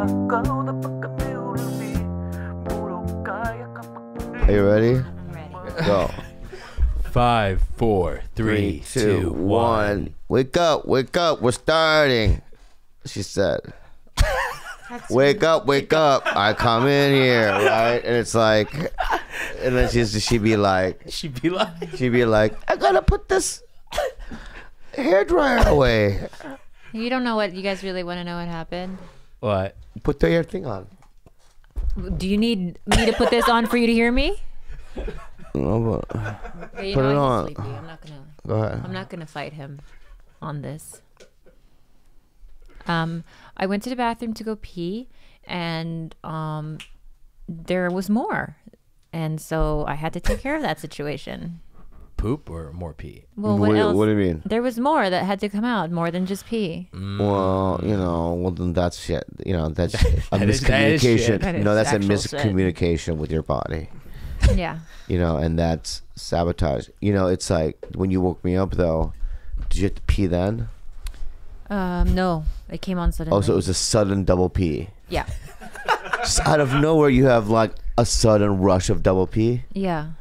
Are you ready? I'm ready. Go. 5, 4, 3, 2, 1. Wake up, wake up. We're starting. She said. Wake up, wake up. I come in here, right? And it's like, and then she'd be like, I gotta put this hairdryer away. You don't know what you guys really want to know what happened. What? Put the hair thing on. Do you need me to put this on for you to hear me? No, but Okay, put it on. Sleepy. I'm not gonna. Go ahead. I'm not gonna fight him on this. I went to the bathroom to go pee, and there was more, and so I had to take care of that situation. Poop or more pee? Well, what else? What do you mean? There was more that had to come out, more than just pee. Well, then that's shit. That's a That is miscommunication. That is That's a actual shit. miscommunication with your body. Yeah. And that's sabotage. It's like when you woke me up though, did you have to pee then? No, it came on suddenly. Oh, so it was a sudden double pee. Yeah. Just out of nowhere, you have like a sudden rush of double pee. Yeah.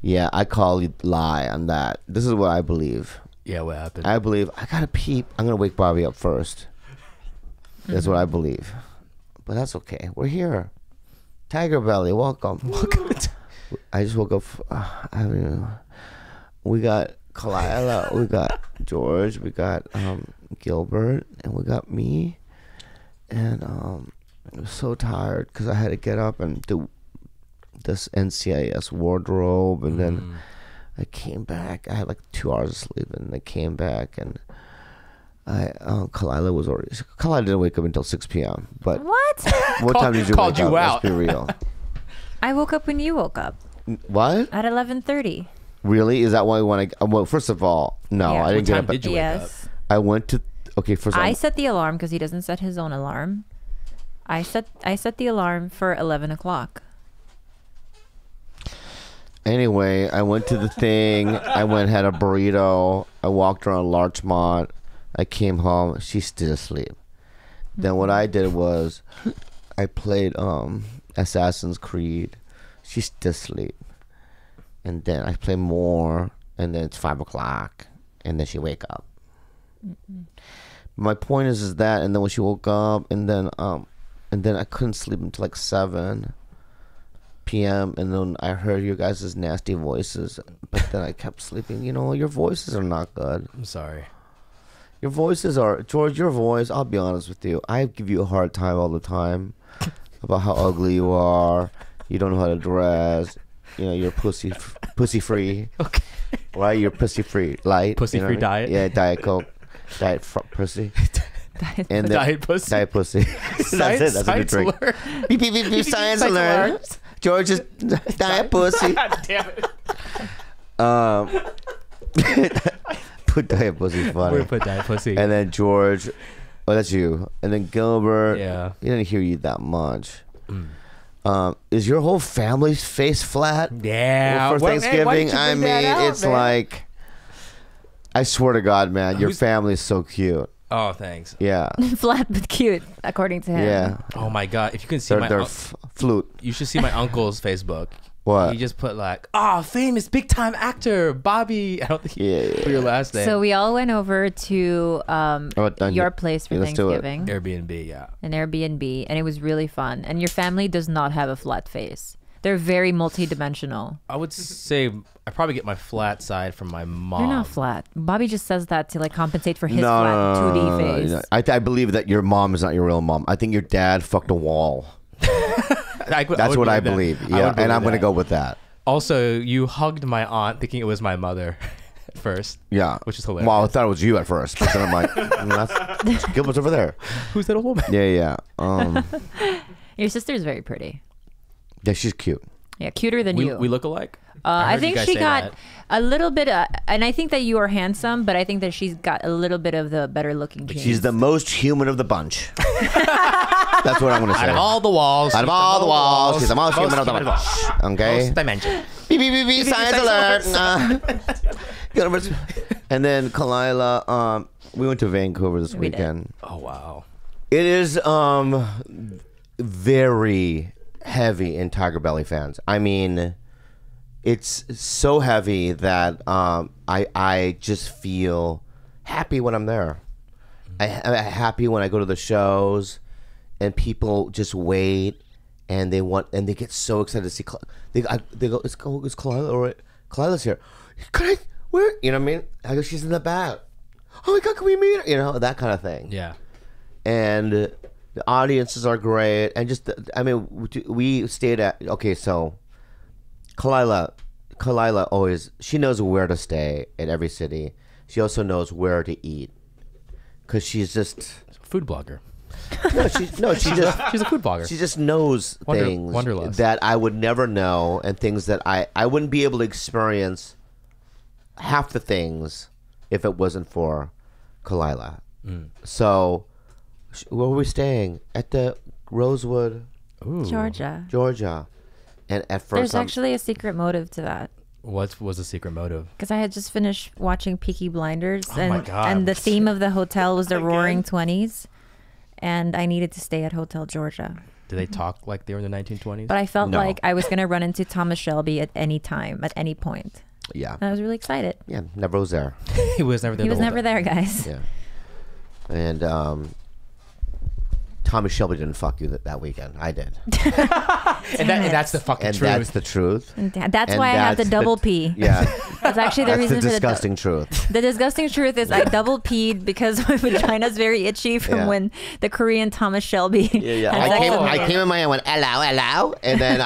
Yeah, I call you lie on that. This is what I believe. Yeah, what happened? I believe I gotta pee. I'm gonna wake Bobby up first. That's what I believe. But that's okay. We're here. TigerBelly, welcome. I just woke up. We got Khalyla, we got George, we got Gilbert, and we got me. And I was so tired because I had to get up and do this NCIS wardrobe, and then I came back. I had like 2 hours of sleep, and I came back, and Khalyla was already. Khalyla didn't wake up until 6 p.m. But What? what time did you called wake you up? out. Let's be real. I woke up when you woke up What? at 11:30. Really? Is that why you want to? Well, first of all, no, Yeah. I didn't What get time up. did you wake up? Yes. I went to. Okay, first of all, I set the alarm because he doesn't set his own alarm. I set the alarm for 11 o'clock. anyway, I went to the thing. I went had a burrito. I walked around Larchmont. I came home. She's still asleep. Then what I did was, I played Assassin's Creed. She's still asleep. And then I play more, and then it's 5 o'clock, and then she wake up. My point is that, and then when she woke up, and then I couldn't sleep until like 7 p.m. and then I heard you guys' nasty voices, but then I kept sleeping. Your voices are not good. I'm sorry. Your voices are, George, your voice, I'll be honest with you, I give you a hard time all the time about how ugly you are. You don't know how to dress. You're pussy free. Okay. Right? You're pussy free. Light. Pussy free diet? Yeah, Diet Coke. Pussy. And Diet pussy. Diet pussy. That's it. That's a new drink. alert. Beep, beep, beep, beep, science alert. George is diet pussy. God damn it. Put diet pussy funny. We put diet pussy. And then George, that's you. And then Gilbert. Yeah. He didn't hear you that much. Is your whole family's face flat? Yeah. For Well, hey, why Thanksgiving, didn't you bring that out, it's man? like, I swear to God, man, your family is so cute. Oh, thanks. Yeah. Flat but cute, according to him. Yeah. Oh my God! If you can see They're flute. you should see my uncle's Facebook. What? He just put like, famous big time actor Bobby. I don't think he put your last name. So we all went over to your place for let's do it. Thanksgiving, Airbnb, yeah. an Airbnb, and it was really fun. And your family does not have a flat face. They're very multi-dimensional. I would say I probably get my flat side from my mom. You're not flat. Bobby just says that to like compensate for his No, flat 2D no, face. no. I believe that your mom is not your real mom. I think your dad fucked a wall. That's what I believe. Yeah, and I'm going to go with that. Also, you hugged my aunt thinking it was my mother at first. Yeah. Which is hilarious. Well, I thought it was you at first, but then I'm like, Gilbert's over there. Who's that old woman? Yeah. Your sister is very pretty. Yeah, she's cute. Yeah, cuter than you. We look alike? I heard think you guys she say got that. a little bit, and I think that you are handsome, but I think that she's got a little bit of the better looking genes. She's the most human of the bunch. That's what I'm going to say. Out of all the walls. Out of all the walls, she's the most human of the bunch. Okay? Most dimension. Beep, beep, beep, beep, science alert. And then Khalyla, we went to Vancouver this weekend. Oh, wow. It is very heavy in TigerBelly fans. I mean, it's so heavy that I just feel happy when I'm there. I'm happy when I go to the shows, and people just wait, and they get so excited to see. They go, "Is Khalyla or Khalyla's here? Where? You know what I mean? I go, she's in the back. Oh my God, can we meet her? You know, that kind of thing. Yeah. And the audiences are great, and just I mean, we stayed at so Khalyla always, she knows where to stay in every city. She also knows where to eat, because she's just food blogger. She's a food blogger. She just knows things Wanderlust. that I would never know, and things that I wouldn't be able to experience half the things if it wasn't for Khalyla. So where were we staying? At the Rosewood, Georgia. And at first there's actually a secret motive to that. What was the secret motive? Because I had just finished watching Peaky Blinders, my God. and the theme of the hotel was the Roaring 20s, and I needed to stay at Hotel Georgia. Did they talk like they were in the 1920s? But I felt like I was going to run into Thomas Shelby at any time, at any point. Yeah. And I was really excited. Yeah, never was there. He was never there. He was never there, guys. Yeah. And Thomas Shelby didn't fuck you that weekend. I did. and that's the fucking And truth. that's the truth. And that's why I had the double pee. Yeah. That's actually the That's reason the for disgusting truth. The disgusting truth is I double peed because my vagina's very itchy from when the Korean Thomas Shelby. Yeah. I came in my hand and went, hello. And then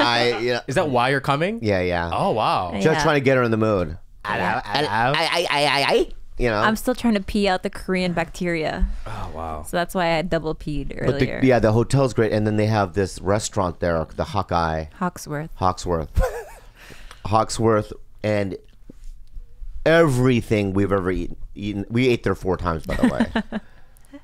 Is that why you're coming? Yeah. Oh, wow. Just trying to get her in the mood. Hello. You know. I'm still trying to pee out the Korean bacteria. Oh, wow. So that's why I double peed earlier. But the hotel's great. And then they have this restaurant there, the Hawksworth. Hawksworth. And everything we've ever eaten. We ate there 4 times, by the way.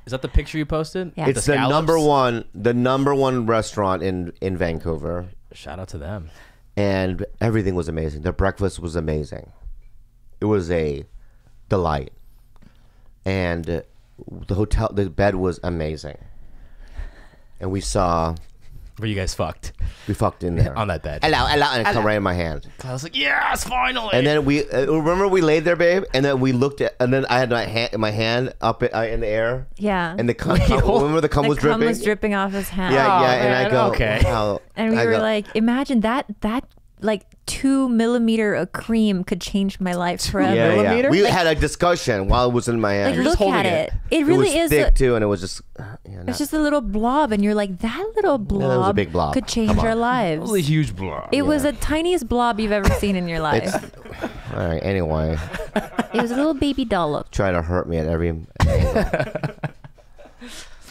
Is that the picture you posted? Yeah. It's the number one restaurant in Vancouver. Shout out to them. And everything was amazing. The breakfast was amazing. It was a delight. And the bed was amazing. And we you guys fucked. We fucked in there on that bed. Hello, and it come right in my hand. I was like, yes, finally. And then we remember we laid there, babe, and then we looked at, and then I had my hand up in the air. Yeah. And the cum remember the cum was dripping. The cum was dripping off his hand. Yeah, and I go, okay. Wow. And we were like, imagine that like 2 millimeter of cream could change my life forever. Yeah. We had a discussion while it was in my hand. Like, look at it. It really was is thick too, and it was just. It's just a little blob, and you're like, that little blob, was a big blob. could change our lives. It was a huge blob. It was the tiniest blob you've ever seen in your life. All right. Anyway, It was a little baby dollop. try to hurt me at every angle.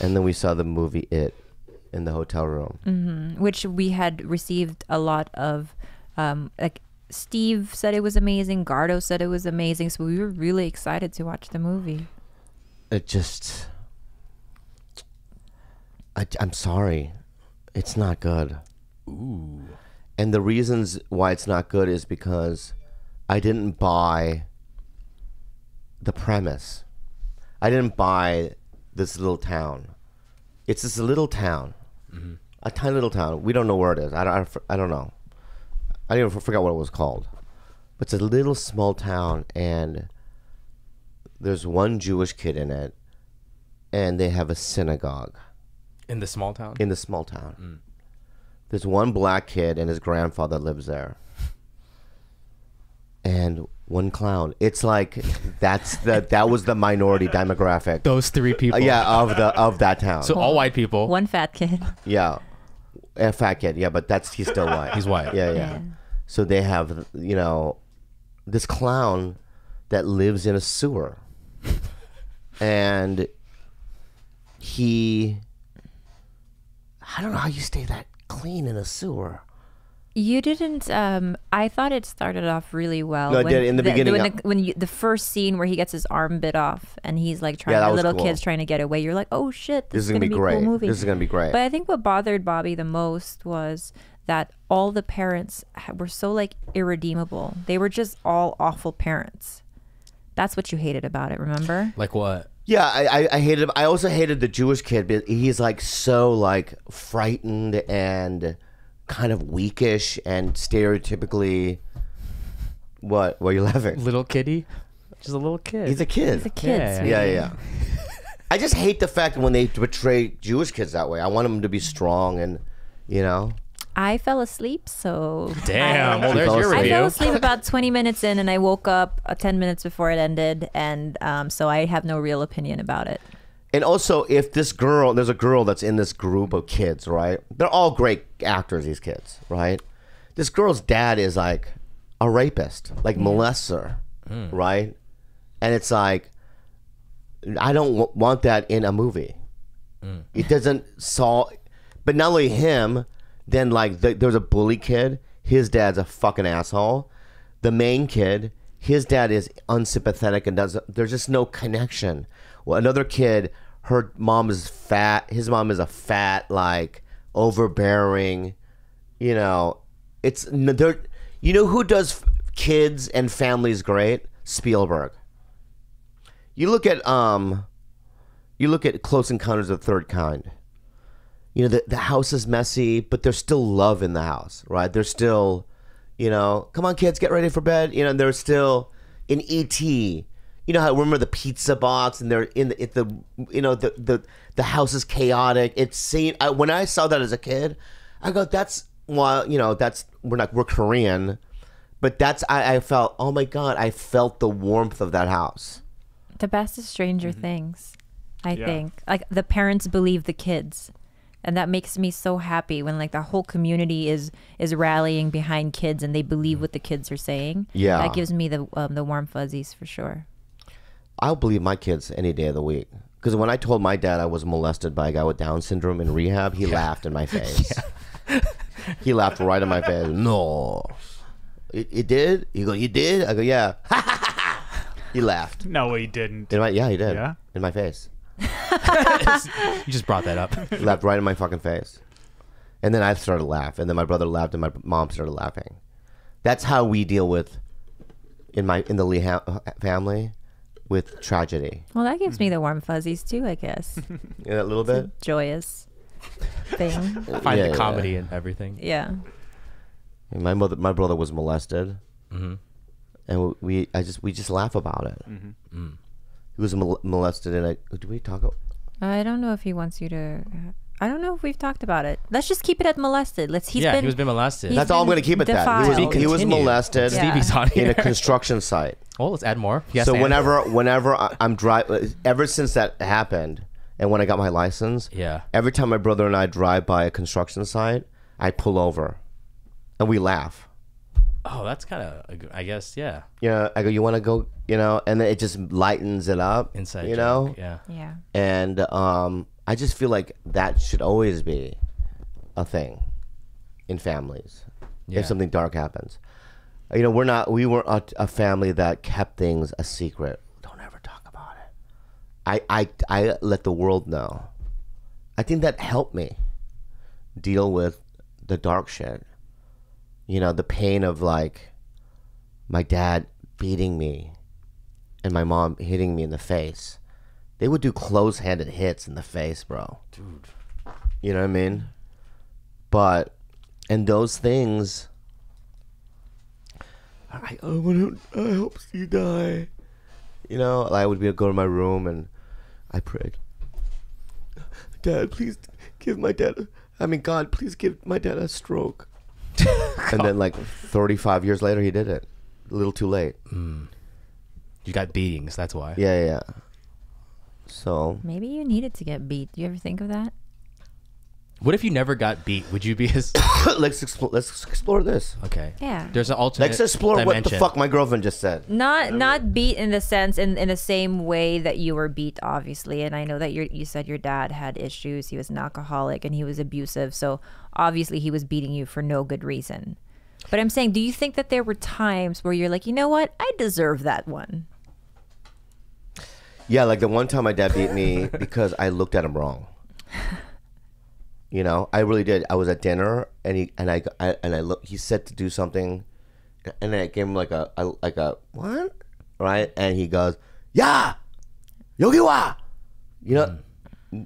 And then we saw the movie It in the hotel room, Which we had received a lot of, like Steve said it was amazing, Gardo said it was amazing, so we were really excited to watch the movie. It just. I'm sorry, it's not good. Ooh. And the reasons why it's not good is because I didn't buy the premise. I didn't buy this little town. It's this little town, a tiny little town. We don't know where it is. I don't know. I even forgot what it was called. But it's a little small town, and there's one Jewish kid in it, and they have a synagogue. In the small town? In the small town. There's one black kid, and his grandfather lives there. And one clown. It's like that was the minority demographic. Those 3 people. Of that town. So all white people. One fat kid. Yeah. A fat kid, yeah, but he's still white. He's white. Yeah. So they have, this clown that lives in a sewer. And I don't know how you stay that clean in a sewer. You didn't. I thought it started off really well. No, it did in the beginning. When the first scene where he gets his arm bit off and he's like that the was little cool. kid's trying to get away. You're like, oh shit, this is gonna be great. A cool movie. This is gonna be great. But I think what bothered Bobby the most was that all the parents were so like irredeemable. They were just all awful parents. That's what you hated about it. Remember? Like what? Yeah, I hated him. I also hated the Jewish kid. But he's like so like frightened and kind of weakish and stereotypically. What? Why are you laughing? Little kitty, just a little kid. He's a kid. He's a kid. Yeah. sweetie. Yeah. I just hate the fact when they portray Jewish kids that way. I want them to be strong and, you know. I fell asleep, so Damn. Well, She there's fell your asleep. I review. fell asleep about 20 minutes in, and I woke up 10 minutes before it ended, and so I have no real opinion about it. And also, if there's a girl that's in this group of kids, right? They're all great actors, these kids, right? This girl's dad is like a rapist, like molests her, right? And it's like, I don't want that in a movie. It doesn't solve, but not only him, then like there's a bully kid, his dad's a fucking asshole. The main kid, his dad is unsympathetic and there's just no connection. Well, another kid, her mom is fat, his mom is a fat, like overbearing, you know, it's there. You know who does kids and families great? Spielberg. You look at Close Encounters of the Third Kind. You know, the house is messy, but there's still love in the house, right? There's still, you know, come on kids, get ready for bed. You know, there's still in E.T. You know how remember the pizza box and they're in the house is chaotic. When I saw that as a kid, I go, that's why, you know, we're Korean, but I felt, oh my God, I felt the warmth of that house. The best is Stranger Things, I think. Like the parents believe the kids. And that makes me so happy when like the whole community is rallying behind kids and they believe what the kids are saying. Yeah. That gives me the warm fuzzies for sure. I'll believe my kids any day of the week. Because when I told my dad I was molested by a guy with Down syndrome in rehab, he laughed in my face. He laughed right in my face. No. It did? You go, you did? I go, yeah. He laughed. No, he didn't. Yeah, he did. Yeah? In my face. You just brought that up. He laughed right in my fucking face. And then I started to laugh. And then my brother laughed and my mom started laughing. That's how we deal with, in the Lee family, with tragedy. Well, that gives me the warm fuzzies too, I guess. Yeah, a little bit? Joyous thing. Find the comedy in everything. Yeah. And my brother was molested. And we just laugh about it. He was molested and do we talk about? I don't know if he wants you to. I don't know if we've talked about it. Let's just keep it at molested. He was been molested. That's all I'm going to keep it that. defiled. He was molested Stevie's on in here. a construction site. Oh, let's add more. Yes, So and. whenever I'm driving, ever since that happened, and when I got my license, every time my brother and I drive by a construction site, I pull over, and we laugh. Oh, that's kind of, I guess, yeah. Yeah, I go, you want to go, you know, and then it just lightens it up, Inside you joke, know, Yeah. and I just feel like that should always be a thing in families. Yeah. If something dark happens, you know, we weren't a family that kept things a secret. Don't ever talk about it. I let the world know. I think that helped me deal with the dark shit. You know, the pain of like my dad beating me and my mom hitting me in the face. They would do close-handed hits in the face, bro. Dude. You know what I mean? And those things, I hope you die. You know, I would go to my room and I prayed, God, please give my dad a stroke. And then like 35 years later, he did it. A little too late. You got beatings, that's why. Yeah. So Maybe you needed to get beat. Do you ever think of that? What if you never got beat? Would you be as... let's explore this. Okay. Yeah. There's an alternate Let's explore dimension. what the fuck my girlfriend just said. Not beat in the sense in the same way that you were beat, obviously. And I know that you said your dad had issues. He was an alcoholic and he was abusive. So obviously he was beating you for no good reason. But I'm saying, do you think that there were times where you're like, you know what? I deserve that one. Yeah, like the one time my dad beat me because I looked at him wrong. You know, I really did. I was at dinner and I looked. He said to do something, and I gave him like a what, right? And he goes, "Yeah, yogi wa," You know,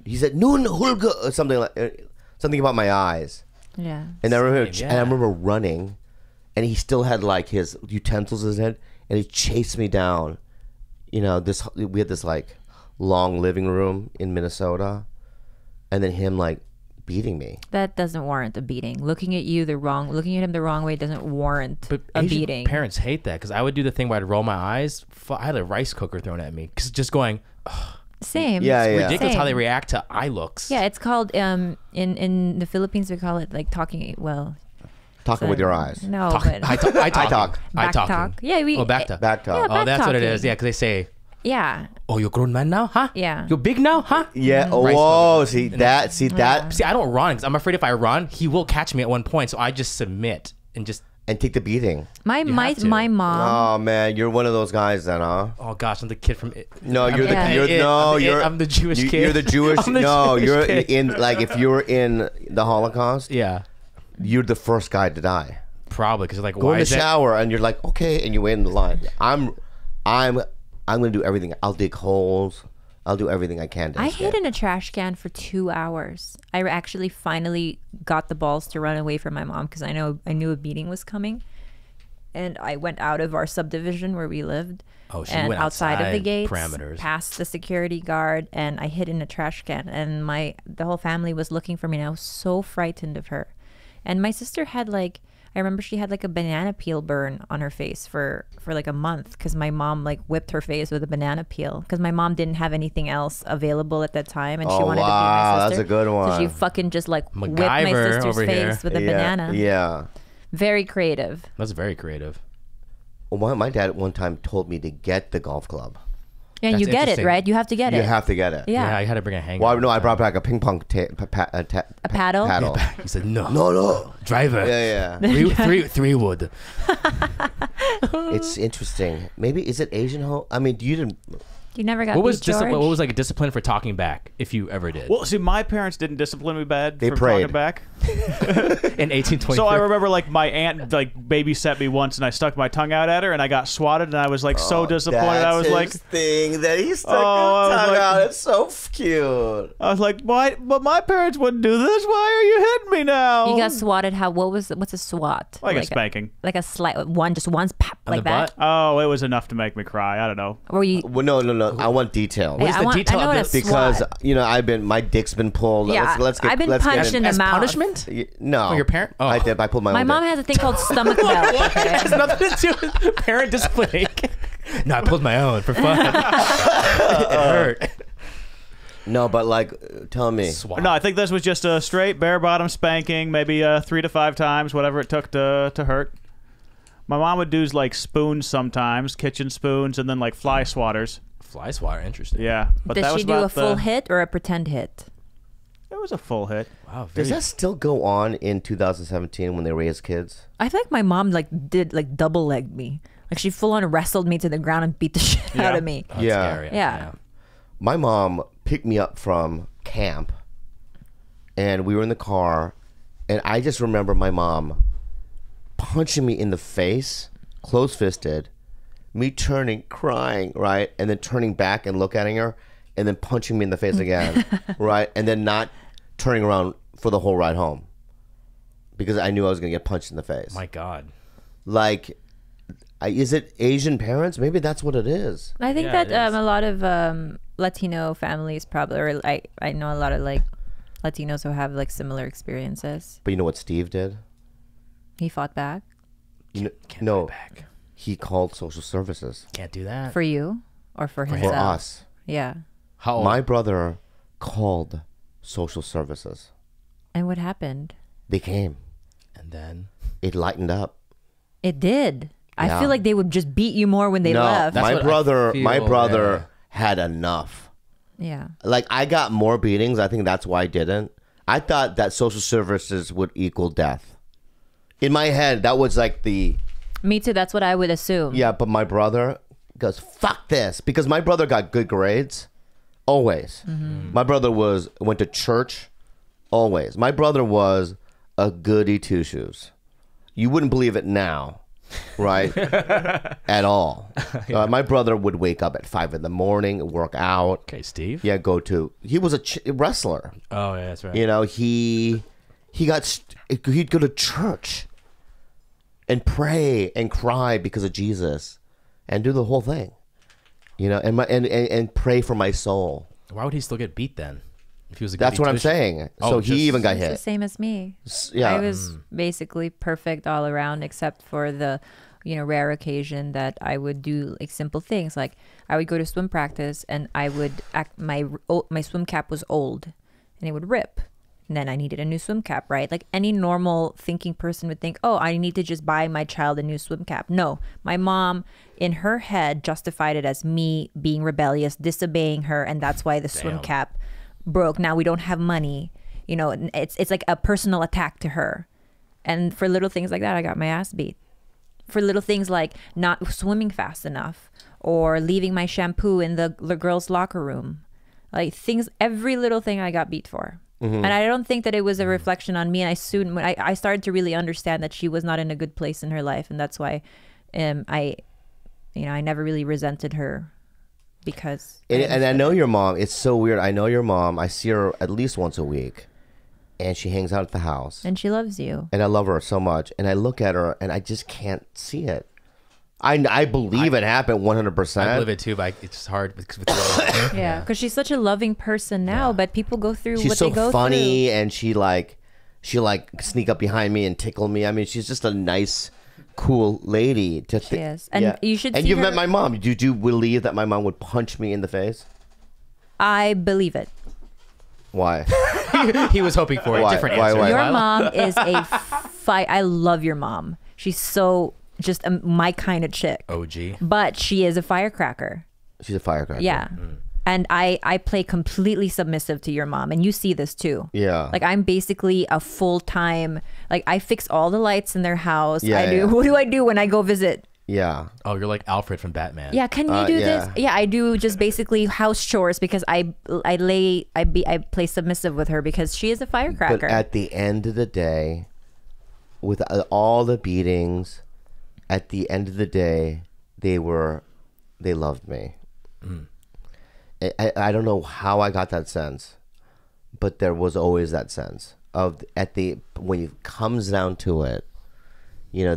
he said, "No, Hulga," or something about my eyes. Yeah. And I remember running, and he still had like his utensils in his head, and he chased me down. You know, we had this like long living room in Minnesota, and then him like beating me. That doesn't warrant a beating. Looking at him the wrong way doesn't warrant a Asian beating. Parents hate that because I would do the thing where I'd roll my eyes. I had a rice cooker thrown at me because just going. Same. Yeah, It's ridiculous Same. how they react to eye looks. Yeah, it's called in the Philippines we call it like talking. Well, Talking with your eyes. no, Talk, but I talk. back talk. Yeah, we. Back talk. Back talk. Yeah, Oh, back that's what it talking. is. Yeah, because they say, Yeah. "Oh, you're a grown man now, huh? Yeah. You're big now, huh?" Yeah. Rice Oh, cooker. see that. See that. See, I don't run because I'm afraid if I run, he will catch me at one point. So I just submit and just. And take the beating. My have to. mom. Oh man, you're one of those guys then, huh? Oh gosh, I'm the kid from. No, you're Yeah. I'm the Jewish kid. You're the Jewish. I'm the No, Jewish you're kid. in like if you were in the Holocaust, Yeah, you're the first guy to die. probably because like Go why in the is that? shower and you're like, okay, and you wait in the line. I'm gonna do everything. I'll dig holes. I'll do everything I can to I escape. hid in a trash can for 2 hours. I actually finally got the balls to run away from my mom because I knew a beating was coming, and I went out of our subdivision where we lived. Oh, she and went outside of the outside gates, parameters. past the security guard, and I hid in a trash can. And the whole family was looking for me, and I was so frightened of her. And my sister had like, I remember she had like a banana peel burn on her face for like a month because my mom like whipped her face with a banana peel because my mom didn't have anything else available at that time, and she Oh, wanted to be my wow, sister. that's a good So she one. fucking just like whipped my MacGyver sister's over here. face with a Yeah, banana. Yeah. Very creative. That's very creative. Well, my dad at one time told me to get the golf club. And That's you get it, interesting. right? You have to get You it. have to get it. Yeah. Yeah, I had to bring a hanger. Well, no, I brought back a ping pong A paddle? paddle. He said no. No. Driver. Yeah, yeah. Three wood. It's interesting. Maybe is it Asian home? I mean, you didn't. You never got What was beat, George? discipline? What was like a discipline for talking back, if you ever did? Well, see, my parents didn't discipline me bad They for prayed. talking back. In 1823. So I remember, like, my aunt like babysat me once, and I stuck my tongue out at her, and I got swatted, and I was like so disappointed. I was like, thing that he stuck Oh, I his was tongue like- out. It's so cute. why? But my parents wouldn't do this. Why are you hitting me now? You got swatted. What's a swat? like a spanking. Like a slight just once, pap, On like the that. butt? Oh, it was enough to make me cry. I don't know. Or you? Well, no. I want detail. Yeah, is I the want, detail I know of what a this? Because swat. my dick's been pulled. Yeah, let's get. I've been let's punched get in the as mouth. punishment? No. For your parent? Oh. I did. I pulled my My own mom dick. has a thing called stomach belt. It Okay. has nothing to do with parent discipline. No, I pulled my own for fun. It hurt. No, but like, tell me. Swat. No, I think this was just a straight bare bottom spanking, maybe 3 to 5 times, whatever it took to hurt. My mom would do like spoons sometimes, kitchen spoons, and then like fly swatters. Fly swatter, interesting. Yeah, but that Does was she do a about full hit or a pretend hit? It was a full hit. Wow. Does Very, that still go on in 2017 when they raise kids? I feel like my mom did double legged me. Like she full on wrestled me to the ground and beat the shit out Yeah. of me. that's Yeah. scary. Yeah. My mom picked me up from camp, and we were in the car, and I just remember my mom punching me in the face, close-fisted, me turning, crying, right, and then turning back and looking at her, and then punching me in the face again, right, and then not turning around for the whole ride home because I knew I was gonna get punched in the face. My God. Like, is it Asian parents? Maybe that's what it is. I think Yeah, that it is. a lot of Latino families probably, or I know a lot of like Latinos who have like similar experiences. But you know what Steve did? He fought back No, Back. he called social services Can't do that. for you or for for himself. us. Yeah. How old? My brother called social services. And what happened? They came. And then. It lightened up. It did. I Yeah. feel like they would just beat you more when they no, left. That's my what I brother, feel, had enough. Yeah. Like, I got more beatings. I think that's why I didn't. I thought that social services would equal death. In my head, that was like the... Me too. That's what I would assume. Yeah, but my brother goes, fuck this. Because my brother got good grades. Always. My brother went to church. Always. My brother was a goody two-shoes. You wouldn't believe it now. right? At all. My brother would wake up at 5 in the morning, work out. Okay, Steve. Yeah, he was a wrestler. Oh, yeah, that's right. You know, he'd go to church and pray and cry because of Jesus and do the whole thing. You know, and pray for my soul. Why would he still get beat then? If he was a That's what I'm tuition? saying. Oh, So he even got It's the hit. same as me. Yeah. I was basically perfect all around, except for the, rare occasion that I would do like simple things. Like I would go to swim practice and I would my swim cap was old and it would rip. And then I needed a new swim cap, right? Like any normal thinking person would think, oh, I need to just buy my child a new swim cap. No, my mom in her head justified it as me being rebellious, disobeying her. And that's why the swim cap broke. Now we don't have money. It's like a personal attack to her. And for little things like that, I got my ass beat. For little things like not swimming fast enough or leaving my shampoo in the girls' locker room. Like every little thing I got beat for. And I don't think that it was a reflection on me. And when I started to really understand that she was not in a good place in her life. And that's why I never really resented her because. And I know your mom. It's so weird. I know your mom. I see her at least once a week. And she hangs out at the house. And she loves you. And I love her so much. And I look at her and I just can't see it. I believe it happened 100%. I believe it too, but it's just hard with Yeah, because she's such a loving person now, but people go through She's what so they go funny, through. and she sneak up behind me and tickle me. I mean, she's just a nice, cool lady. She is. And you should And see you've her- met my mom. Did you believe that my mom would punch me in the face? I believe it. Why? He was hoping for a Why? different Why? answer. Why? Your mom is a fight. I love your mom. She's so just my kind of chick. OG. But she is a firecracker. She's a firecracker. Yeah. And I play completely submissive to your mom. And you see this too. Yeah. Like I'm basically a full-time, like I fix all the lights in their house. Yeah, I do. yeah. What do I do when I go visit? Yeah. Oh, you're like Alfred from Batman. Yeah, can you do yeah. this? Yeah, I do just basically house chores because I play submissive with her because she is a firecracker. But at the end of the day, with all the beatings, at the end of the day, they loved me. I don't know how I got that sense, but there was always that sense of when it comes down to it, when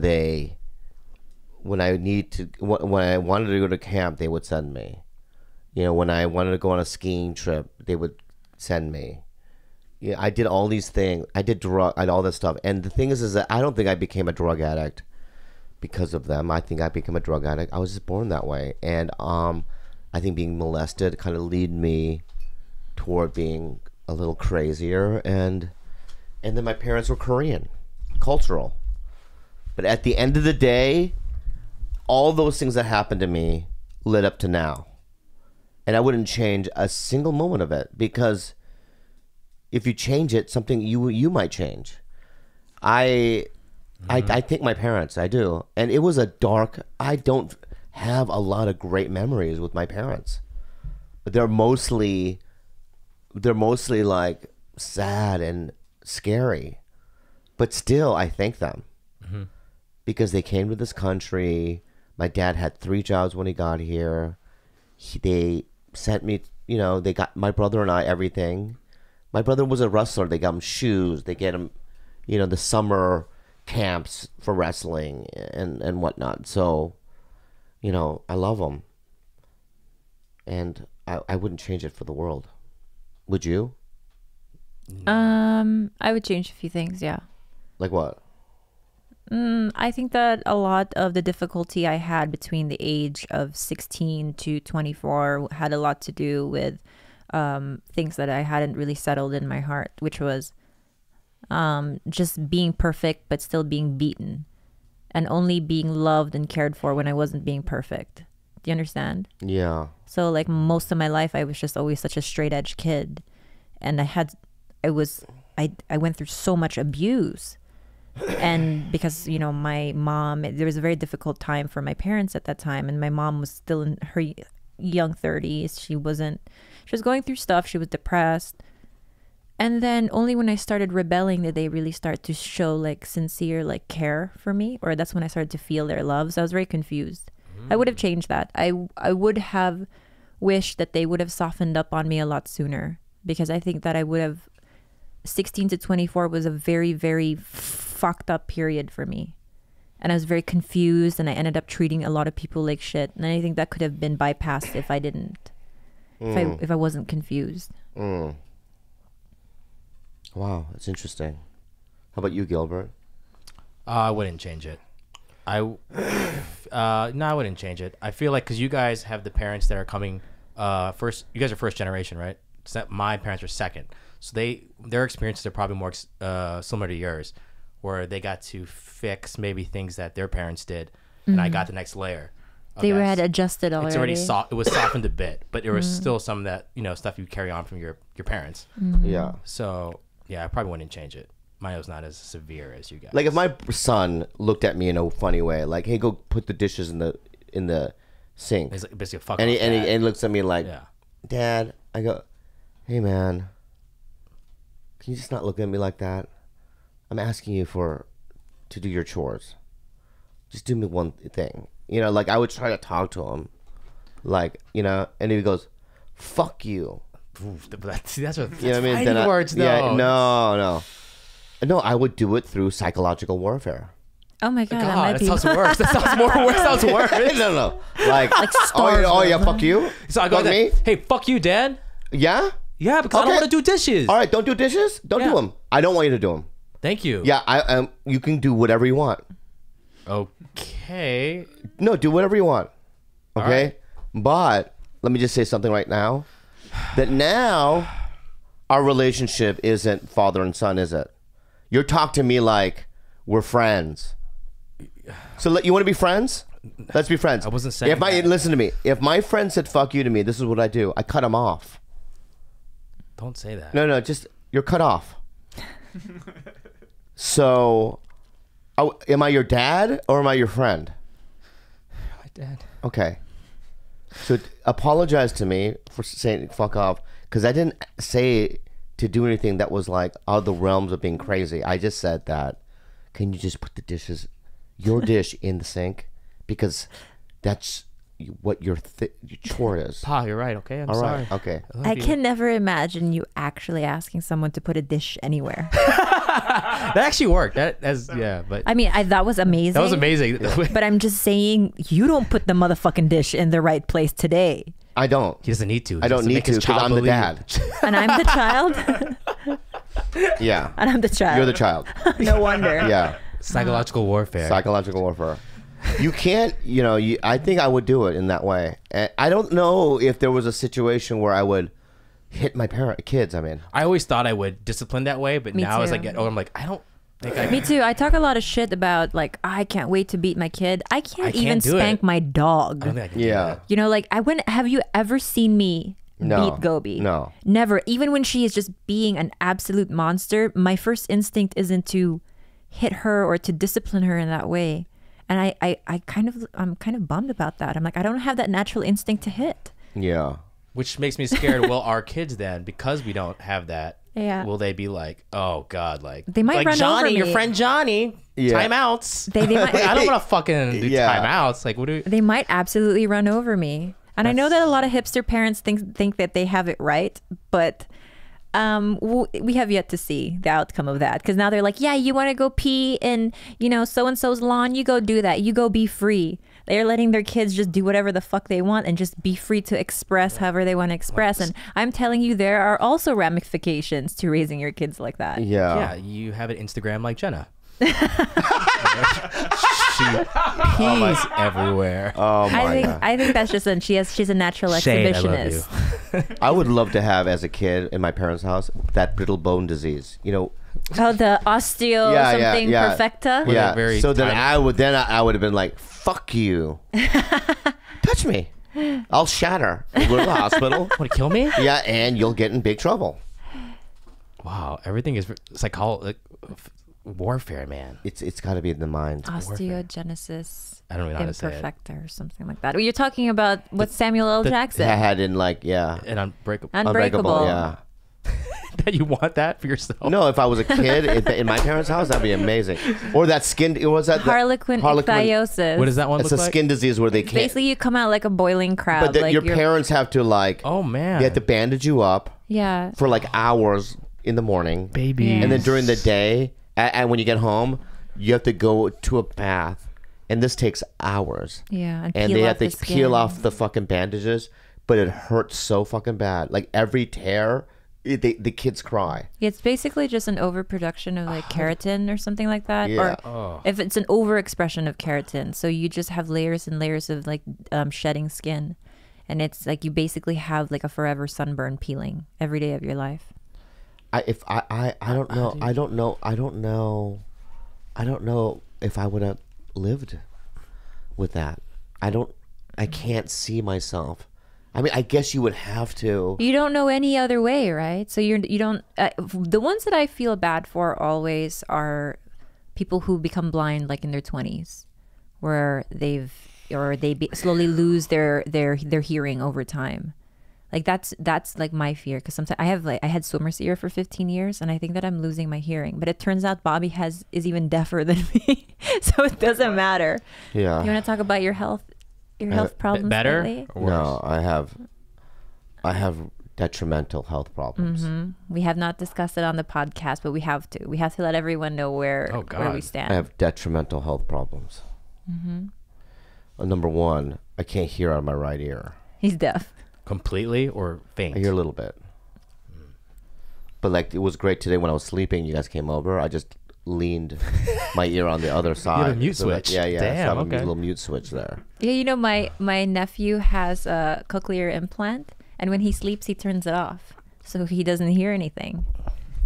I wanted to go to camp, they would send me. When I wanted to go on a skiing trip, they would send me. Yeah, I did all these things. I did all this stuff. And the thing is that I don't think I became a drug addict because of them. I think I became a drug addict. I was just born that way. And I think being molested kind of lead me toward being a little crazier. And then my parents were Korean, cultural. But at the end of the day, all those things that happened to me led up to now. And I wouldn't change a single moment of it, because if you change it, something you might change. I thank my parents. I do. And it was I don't have a lot of great memories with my parents. They're mostly like sad and scary. But still, I thank them. Because they came to this country. My dad had 3 jobs when he got here. They sent me, they got my brother and I everything. My brother was a wrestler. They got him shoes. They get him, the summer camps for wrestling and whatnot. So, I love them. And I wouldn't change it for the world. Would you? I would change a few things, yeah. Like what? I think that a lot of the difficulty I had between the age of 16 to 24 had a lot to do with things that I hadn't really settled in my heart, which was just being perfect but still being beaten, and only being loved and cared for when I wasn't being perfect. Do you understand? Yeah. So like most of my life, I was just always such a straight edge kid, and I went through so much abuse. And because my mom, there was a very difficult time for my parents at that time, and my mom was still in her young 30s. She was going through stuff. She was depressed, And then only when I started rebelling did they really start to show like sincere like care for me, or that's when I started to feel their love. So I was very confused. I would have changed that. I would have wished that they would have softened up on me a lot sooner, because I think that I would have 16 to 24 was a very, very fucked up period for me. And I was very confused, and I ended up treating a lot of people like shit. And I think that could have been bypassed if I didn't, if I wasn't confused. Wow, that's interesting. How about you, Gilbert? I wouldn't change it. No, I wouldn't change it. I feel like because you guys have the parents that are coming first. You guys are first generation, right? My parents are second, so their experiences are probably more similar to yours, where they got to fix maybe things that their parents did, and I got the next layer. They had adjusted already. It's already it was softened a bit, but there was still some that stuff you carry on from your parents. Yeah. So yeah, I probably wouldn't change it. Mine was not as severe as you guys. Like if my son looked at me in a funny way, like, "Hey, go put the dishes in the sink," it's like basically fuck and off, he looks at me like, yeah. "Dad," I go, "Hey, man, can you just not look at me like that? I'm asking you to do your chores. Just do me one thing." Like I would try to talk to him, like, and he goes, "Fuck you." That's what I mean? fighting words, though. Yeah, no, I would do it through psychological warfare. Oh my god, that sounds worse. That sounds more worse. Sounds worse. No. Like oh yeah, fuck you. So I go, me? "Hey, fuck you, Dad." Yeah? Yeah, because I don't want to do dishes. All right, don't do dishes? Don't do them. I don't want you to do them. Thank you. Yeah, you can do whatever you want. Okay. No, do whatever you want. Okay? Right. But let me just say something right now. That now our relationship isn't father and son, is it? You're talking to me like we're friends. So you want to be friends? Let's be friends. I wasn't saying that. Listen to me. If my friend said fuck you to me, this is what I do. I cut him off. Don't say that. No, just you're cut off. So, am I your dad or am I your friend? My dad. Okay. So apologize to me for saying fuck off, because I didn't say to do anything that was like out of the realms of being crazy. I just said that, can you just put your dish in the sink, because that's what your chore is. Pa, you're right. Okay, I'm All sorry. right. Okay. I can never imagine you actually asking someone to put a dish anywhere. That actually worked. But I mean, that was amazing. that was amazing. But I'm just saying, you don't put the motherfucking dish in the right place today. I don't. He doesn't need to. I don't need to, because I'm the dad. And I'm the child. Yeah. And I'm the child. You're the child. No wonder. Yeah. Psychological warfare. Psychological warfare. You can't, I think I would do it in that way. And I don't know if there was a situation where I would hit my kids. I mean, I always thought I would discipline that way, but Me now as I too. get older, I'm like, I don't think I. Me too. I talk a lot of shit about like, I can't wait to beat my kid. I can't even do it. spank my dog. I don't think I can do yeah. that. Have you ever seen me No. beat Gobi? No. Never. Even when she is just being an absolute monster, my first instinct isn't to hit her or to discipline her in that way. And I'm kind of bummed about that. I'm like, I don't have that natural instinct to hit. Yeah. Which makes me scared. Will our kids then, because we don't have that, Yeah. will they be like, oh God, like They might like run Johnny, over your me. friend Johnny, Yeah. timeouts. They might, I don't want to fucking do Yeah. timeouts. Like, what do? they might absolutely run over me. And I know that a lot of hipster parents think that they have it right, but we have yet to see the outcome of that, because now they're like, yeah, you want to go pee in so and so's lawn, you go do that, you go be free. They're letting their kids just do whatever the fuck they want and just be free to express however they want to express. And I'm telling you, there are also ramifications to raising your kids like that. Yeah. Yeah, you have an Instagram like Jenna. She pees everywhere. Oh my God. I think that's just she's a natural Shade, I love exhibitionist. I would love to have, as a kid in my parents' house, that brittle bone disease. Oh, the osteo something perfecta. Were Yeah. they very So then tiny? I would have been like, fuck you. Touch me. I'll shatter. Go to the hospital. Want to kill me? Yeah, and you'll get in big trouble. Wow, everything is warfare, man. It's got to be in the mind. Osteogenesis I don't know how to say it. imperfecta or something like that. Well, you're talking about what Samuel L. Jackson. I had in And unbreakable. Unbreakable. Yeah. that you want that for yourself? No, if I was a kid in my parents' house, that'd be amazing. Or that skin. What was that? Harlequin ichthyosis. What does that one It's look a like? skin disease where they can't. Basically, you come out like a boiling crab. But like your you're- parents have to like. Oh man. They have to bandage you up Yeah. for like hours in the morning, baby. Yeah. and then during the day, and when you get home, you have to go to a bath, and this takes hours. Yeah. And peel they off have to the peel skin. off the fucking bandages, but it hurts so fucking bad. Like every tear, the kids cry. It's basically just an overproduction of like keratin or something like that. Yeah. Or if it's an overexpression of keratin. So you just have layers and layers of like shedding skin. And it's like you basically have like a forever sunburn peeling every day of your life. I don't know. I don't know if I would have lived with that. I can't see myself. I mean, I guess you would have to. You don't know any other way, right? So you don't. The ones that I feel bad for always are people who become blind, like in their 20s, where they slowly lose their hearing over time. Like that's like my fear, because sometimes I had swimmer's ear for 15 years, and I think that I'm losing my hearing. But it turns out Bobby is even deafer than me, so it doesn't matter. Yeah. You want to talk about your health problems? Better lately? or worse? No, I have detrimental health problems. We have not discussed it on the podcast, but we have to. We have to let everyone know where we I stand. have detrimental health problems. Number one, I can't hear out of my right ear. He's deaf. Completely or faint? I hear a little bit. But like it was great today when I was sleeping. You guys came over. I just leaned my ear on the other side. a mute switch. Yeah. Damn, So I have okay. a little mute switch there. Yeah, you know, my nephew has a cochlear implant, and when he sleeps, he turns it off, so he doesn't hear anything.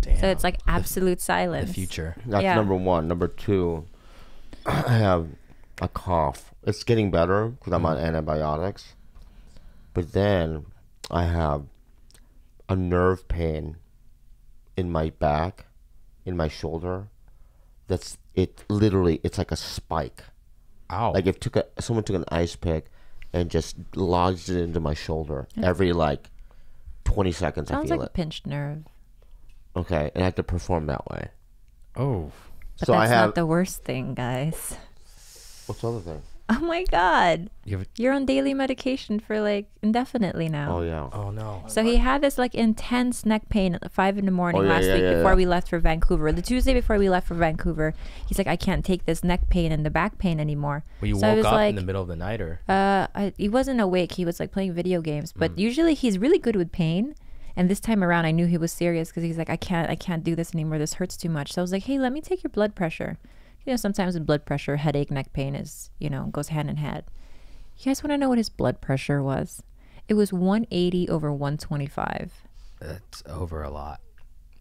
Damn. So it's like absolute silence. The future. That's Yeah. number one. Number two, I have a cough. It's getting better because I'm on antibiotics. But then I have a nerve pain in my back, in my shoulder. It's like a spike. Ow. Like if someone took an ice pick and just lodged it into my shoulder every like 20 seconds. I Sounds feel like a it. pinched nerve. Okay, and I have to perform that way. Oh. But So that's I have. not the worst thing, guys. What's the other thing? Oh my God. You have You're on daily medication for like indefinitely now. Oh yeah. oh no. So he had this like intense neck pain at 5 a.m. Oh, yeah, last yeah, week yeah, before yeah. we left for Vancouver. The Tuesday before we left for Vancouver, he's like, I can't take this neck pain and the back pain anymore. Well, you So I woke was up like, in the middle of the night, or he wasn't awake. He was like playing video games. But usually he's really good with pain. And this time around, I knew he was serious because he's like, I can't do this anymore. This hurts too much. So I was like, hey, let me take your blood pressure. You know, sometimes with blood pressure, headache, neck pain goes hand in hand. You guys want to know what his blood pressure was? It was 180 over 125. that's over a lot.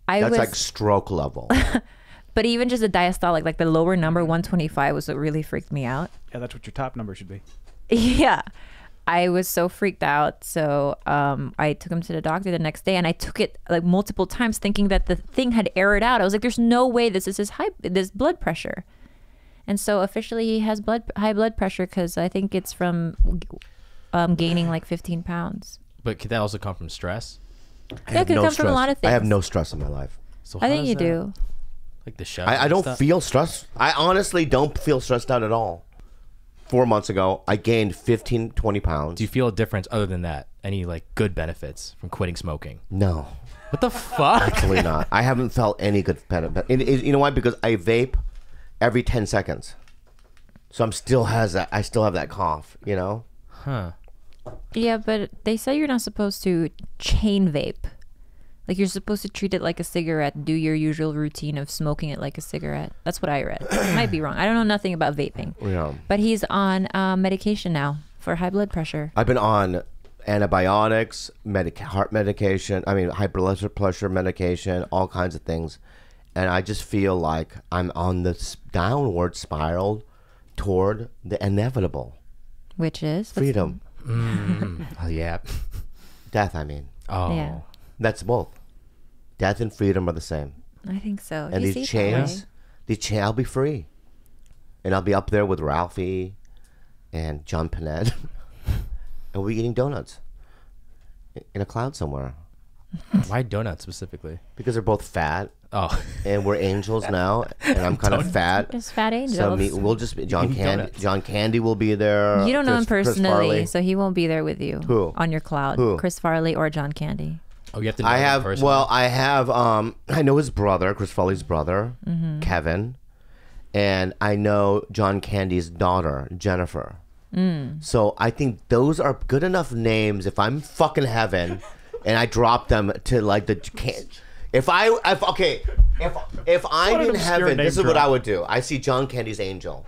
That's like stroke level. But even just the diastolic, like the lower number, 125, was what really freaked me out. Yeah, that's what your top number should be. Yeah. I was so freaked out. So I took him to the doctor the next day, and I took it like multiple times thinking that the thing had aired out. I was like, there's no way this is this blood pressure. And so officially he has high blood pressure because I think it's from gaining like 15 pounds. But could that also come from stress? That could come from a lot of things. I have no stress in my life. So I how think does you that- do. Like the show. I don't feel stressed. I honestly don't feel stressed out at all. 4 months ago, I gained 15, 20 pounds. Do you feel a difference other than that? Any like good benefits from quitting smoking? No, What the fuck? actually not. I haven't felt any good benefit. You know why? Because I vape every 10 seconds. So I still have that cough, you know? Huh. Yeah, but they say you're not supposed to chain vape. Like you're supposed to treat it like a cigarette, do your usual routine of smoking it like a cigarette. That's what I read. Might be wrong. I don't know nothing about vaping. Yeah. But he's on medication now for high blood pressure. I've been on antibiotics, heart medication, high blood pressure medication, all kinds of things. And I just feel like I'm on this downward spiral toward the inevitable. Which is? Freedom. Oh, yeah. Death, I mean. Oh. Yeah. That's both. Death and freedom are the same. I think so. And You these see it that chains, I'll be free. And I'll be up there with Ralphie and John Panette. And we'll be eating donuts in a cloud somewhere. Why donuts specifically? Because they're both fat. Oh, And we're angels now, and I'm kind of fat. Just fat angels. So we'll just be John Candy. Donuts. John Candy will be there. You don't know him Chris personally, Farley. so he won't be there with you. Who? On your cloud? Who? Chris Farley or John Candy? oh, you have to know I him have. personally. Well, I have. I know his brother, Chris Farley's brother, Kevin, and I know John Candy's daughter, Jennifer. So I think those are good enough names. If I'm fucking heaven, and I drop them to like the. If I'm in obscure heaven, name this is what drop. I would do. I see John Candy's angel.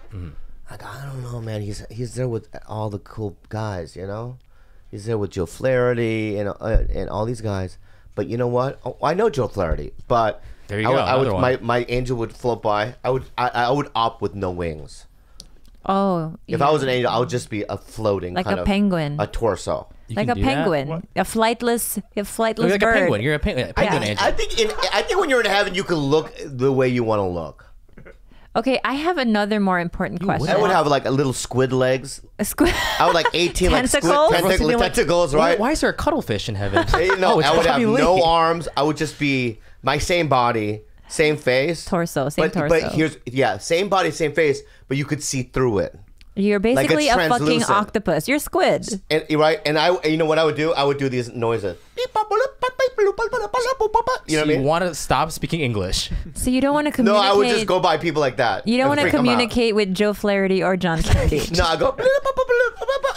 Like, I don't know, man. He's there with all the cool guys, you know. He's there with Joe Flaherty and all these guys. But you know what? Oh, I know Joe Flaherty, but There you go, I would another one. my angel would float by. I would opt with no wings. Oh, If I was an angel, I would just be a floating like kind a of penguin, a torso. You like can a do that? penguin, What? a flightless Look like bird. a penguin. You're a penguin angel. I think when you're in heaven, you can look the way you want to look. Okay, I have another more important question. I would have like a little squid legs. a squid. I would like 18 like Tentacles? squid tentacles, right? Why is there a cuttlefish in heaven? No, it's I would have Bobby no Lee. arms. I would just be my same body, same face. Torso, same torso. But same body, same face, but you could see through it. You're basically it's a fucking translucent. octopus. You're squid. And right, and you know what I would do? I would do these noises. You know what I You mean? want to stop speaking English? So you don't want to No, communicate. I would just go by people like that. You don't want to freak 'em out. communicate with Joe Flaherty or John Candy. No, I go,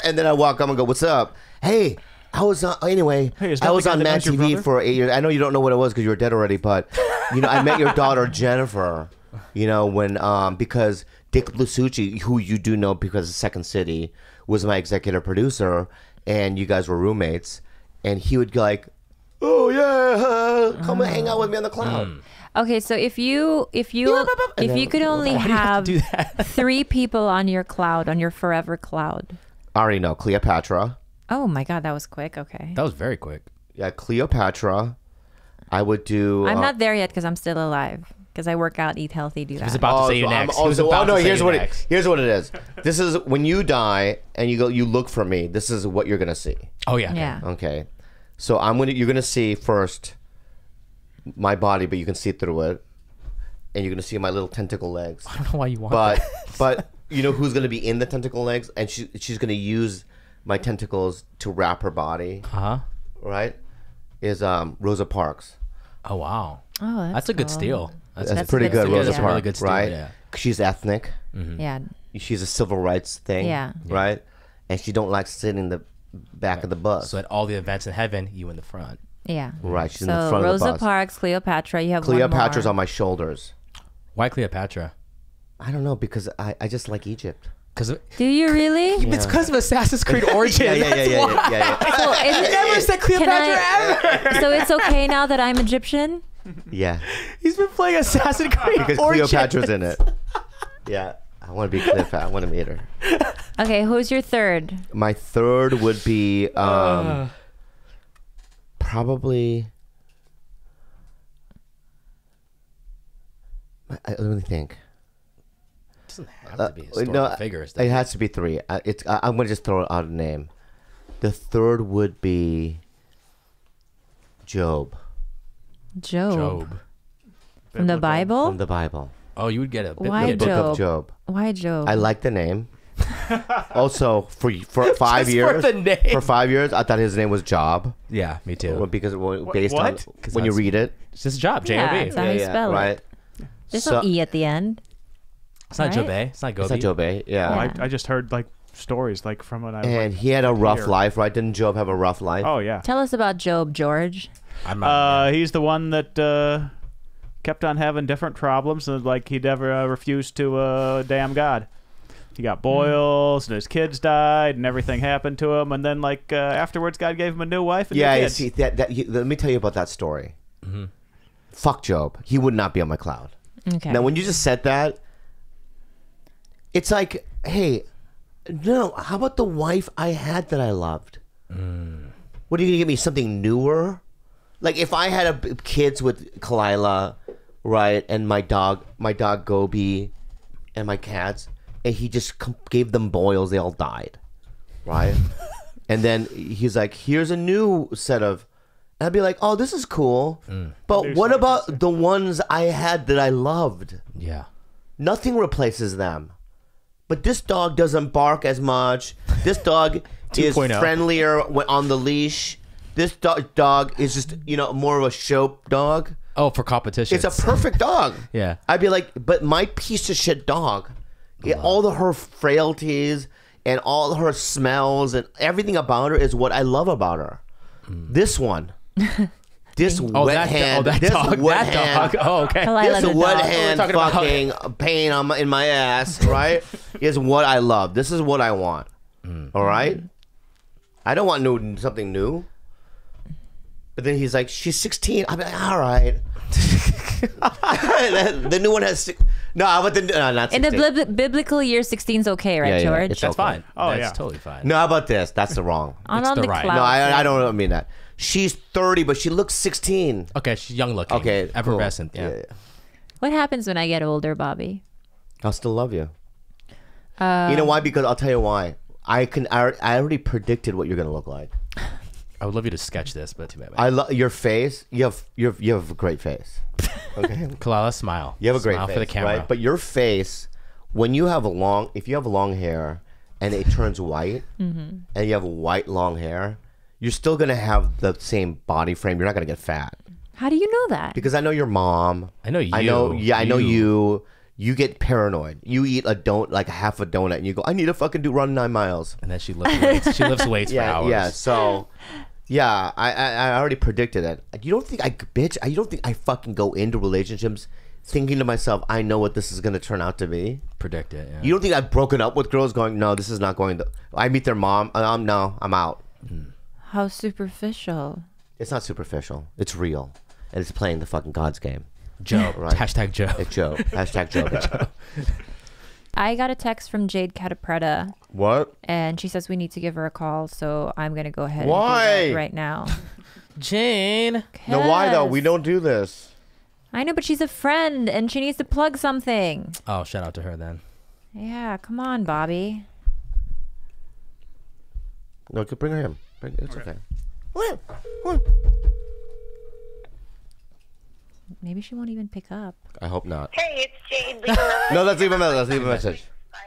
and then I walk up and go, "What's up? Hey, I was Hey, is that I was the guy on that Mad met your TV brother? for 8 years. I know you don't know what it was because you were dead already, but I met your daughter Jennifer. When because Dick Blasucci, who you do know because of Second City, was my executive producer, and you guys were roommates, and he would go like, "Oh yeah, come and hang out with me on the cloud." Okay, so if you then- could only Why do you have have to do that? 3 people on your cloud, on your forever cloud. I already know Cleopatra. Oh my god, that was quick. Okay. That was very quick. Yeah, Cleopatra. I would do. I'm not there yet because I'm still alive. Because I work out, eat healthy, do He was that. about to say you so I'm next. He was also- about no, to say here's you what next. here's what it is. This is when you die and you look for me. This is what you're gonna see. Oh yeah. Yeah. Okay, so you're gonna see first my body, but you can see through it, and you're gonna see my little tentacle legs. I don't know why you want But that. but you know who's gonna be in the tentacle legs, and she's gonna use my tentacles to wrap her body. Uh-huh. Right? Is Rosa Parks. Oh wow. Oh, That's a good cool. steal. That's pretty a good, good Rosa steal. Parks. Really good steal, right? yeah. She's ethnic. Yeah. She's a civil rights thing. Yeah. Right? And she don't like sitting in the back of the bus. So at all the events in heaven, you in the front. Yeah. Right, she's in the So front of the Rosa bus. Parks, Cleopatra, you have Cleopatra's one on my shoulders. Why Cleopatra? I don't know, because I just like Egypt. Because more. Do you really? it's because of Assassin's Creed Origins. yeah. So is it, Never said Cleopatra ever. so it's okay now that I'm Egyptian? Yeah, He's been playing Assassin's Creed because Origins. Cleopatra's in it. Yeah, I want to be Cleopatra. I want to meet her. Okay, who's your third? My third would be probably. Let me think. Doesn't have to be historical figures. It has to be 3. I'm gonna just throw out a name. The third would be Job Job. From the Bible? from the Bible. Oh, you would get a bit. Why The book Job? of Job. Why Job? I like the name. Also, for 5 Just years, for the name. for 5 years, I thought his name was Job. Yeah, me too. Because based on what? when you read it, It's just a job. J-O-B. Yeah, it's how you spell right. it. There's no E at the end. It's not Right? Jobe. It's not Gobi. It's not Job, yeah. Oh, Yeah. I just heard like stories like from when I was And like, he had a rough here. life, right? Didn't Job have a rough life? Oh yeah. Tell us about Job, George. I'm not. He's the one that kept on having different problems, and like he never refused to damn God. He got boils, and his kids died, and everything happened to him. And then like afterwards, God gave him a new wife and Yeah, new you kids. see, let me tell you about that story. Mm-hmm. Fuck Job. He would not be on my cloud. Okay. Now, when you just said that, it's like, hey, no, how about the wife I had that I loved? What are you going to give me, something newer? Like, if I had kids with Khalyla, right, and my dog Gobi, and my cats, and he just gave them boils, they all died, right? And then he's like, here's a new set of And I'd be like, oh, this is cool. But what about the ones I had that I loved? Yeah. Nothing replaces them. But this dog doesn't bark as much. This dog is 2.0. friendlier on the leash. This dog is just, more of a show dog. Oh, for competition. It's a perfect dog. Yeah. I'd be like, but my piece of shit dog, all of her frailties and all her smells and everything about her is what I love about her. This one. This wet hand. That this dog. wet That hand. dog. Oh, okay. Khalyla This the wet dog. hand We're talking fucking pain in my ass, right? Is what I love. This is what I want. All right? I don't want something new. But then he's like, she's 16. I'm like, all right. The new one has not 16. In the biblical year, 16 is okay, right, Yeah, George? it's That's okay. fine. Oh, That's yeah. totally fine. No, how about this? That's the wrong. On It's on the the right. cloud. No, I don't mean that. She's 30, but she looks 16. Okay, she's young looking. Okay, Effervescent. cool. Yeah. What happens when I get older, Bobby? I'll still love you. You know why? Because I'll tell you why. I already predicted what you're gonna look like. I would love you to sketch this, but too bad. I love your face. You have a great face. Okay. Khalyla, smile. You have a great smile face for the camera. right? But your face, when you have if you have long hair and it turns white, and you have white long hair, you're still gonna have the same body frame. You're not gonna get fat How do you know that? because I know your mom. I know you. I know. Yeah, I know you. You get paranoid. You eat like half a donut, and you go, "I need to fucking run 9 miles." And then she lifts weights. She lifts weights for hours. Yeah. So, yeah, I already predicted it. You don't think you don't think I fucking go into relationships thinking to myself, I know what this is gonna turn out to be. Predict it. Yeah. You don't think I've broken up with girls going, no, this is not going to. I meet their mom. No, I'm out. How superficial. It's not superficial. It's real, and it's playing the fucking God's game. Joe. Right. Hashtag Joe. It's Joe. Hashtag Joe. I got a text from Jade Catapretta, What? and she says we need to give her a call, so I'm going to go ahead Why? and do that right now. Jane. No, why though? 'Cause- We don't do this. I know, but she's a friend, and she needs to plug something. Oh, shout out to her then. Yeah, come on, Bobby. No, you can bring her in. It's okay. What? Maybe she won't even pick up. I hope not. Hey, it's Jade. Leave a message. No, let's leave a message. Let's leave a message. Bye.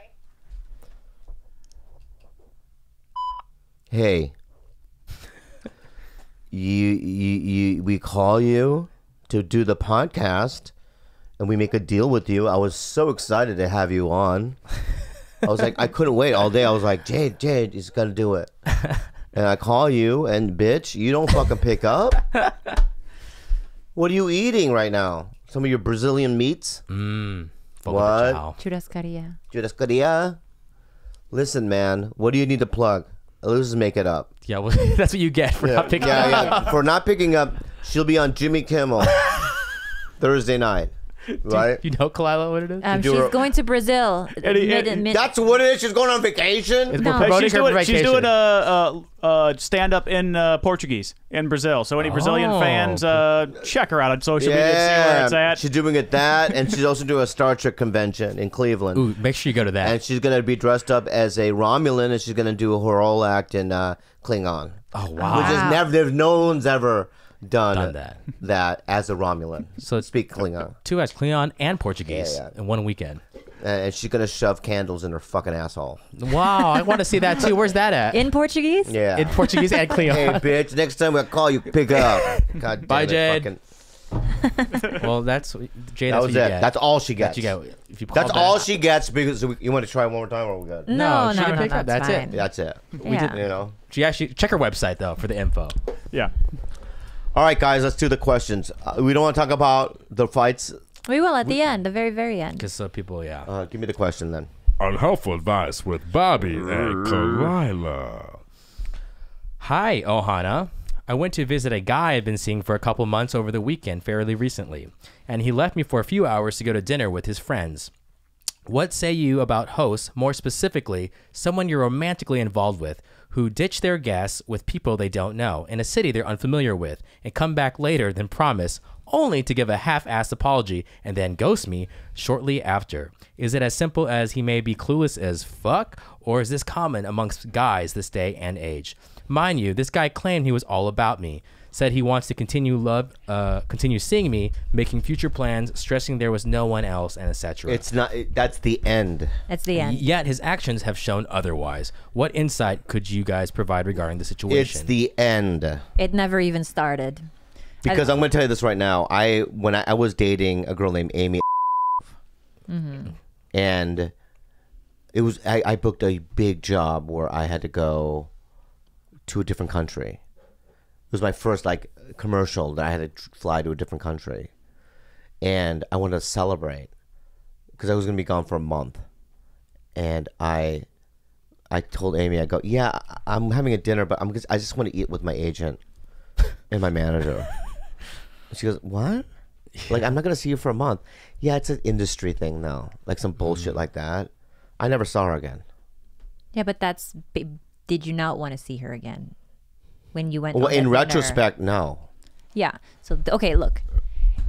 Hey, we call you to do the podcast, and we make a deal with you. I was so excited to have you on. I was like, I couldn't wait all day. I was like, Jade, he's gonna do it. And I call you, and bitch, you don't fucking pick up. What are you eating right now? Some of your Brazilian meats? Fogo de What? chao. Churrascaria. Churrascaria? Listen, man, what do you need to plug? Let's just make it up. Yeah, well, that's what you get for not picking up. Yeah. For not picking up, she'll be on Jimmy Kimmel Thursday night. Right? You know, Khalyla, what it is? do She's her- going to Brazil. That's what it is. She's going on vacation. It's No. we're promoting She's her doing, for she's vacation. doing a stand up in Portuguese in Brazil. So any Brazilian Oh. fans, check her out on social media, see where it's at. She's doing it that, and she's also doing a Star Trek convention in Cleveland. Ooh, make sure you go to that. And she's gonna be dressed up as a Romulan, and she's gonna do her whole act in Klingon. Oh, wow. Which is never. There's no one's ever done that. as a Romulan. So speak Klingon. Two as Klingon and Portuguese Yeah. in one weekend. And she's gonna shove candles in her fucking asshole. Wow, I want to see that too. Where's that at? In Portuguese? Yeah. In Portuguese and Klingon. Hey, bitch! Next time I call you, pick up. God damn Bye, it, Jade. fucking- Well, that's Jade. That That's was what you it. get. That's all she gets. That's you get. If you call That's back- all she gets because you want to try one more time, or we good? No, she no, didn't no, pick up. that's That's fine. it. That's it. Yeah. You know. She actually check her website though for the info. Yeah. All right, guys, let's do the questions. We don't want to talk about the fights. We will at the end, the very, very end. Because people, yeah. Give me the question then. Unhelpful advice with Bobby and Khalyla. Hi, Ohana. I went to visit a guy I've been seeing for a couple months over the weekend fairly recently, and he left me for a few hours to go to dinner with his friends. What say you about hosts, more specifically, someone you're romantically involved with, who ditch their guests with people they don't know in a city they're unfamiliar with and come back later than promised, only to give a half-assed apology and then ghost me shortly after? Is it as simple as he may be clueless as fuck, or is this common amongst guys this day and age? Mind you, this guy claimed he was all about me. Said he wants to continue seeing me, making future plans, stressing there was no one else, and etc. It's not. That's the end. That's the end. Yet his actions have shown otherwise. What insight could you guys provide regarding the situation? It's the end. It never even started. Because I'm going to tell you this right now. When I was dating a girl named Amy, and it was I booked a big job where I had to go to a different country. It was my first like commercial that I had to fly to a different country, and I wanted to celebrate because I was going to be gone for a month, and I told Amy, I go, yeah, I'm having a dinner, but I just want to eat with my agent and my manager. She goes, what? Like, I'm not going to see you for a month. Yeah, it's an industry thing though, like some bullshit like that. I never saw her again. Yeah, but did you not want to see her again when you went? Well, on in that retrospect, dinner? no. Yeah. So okay, look.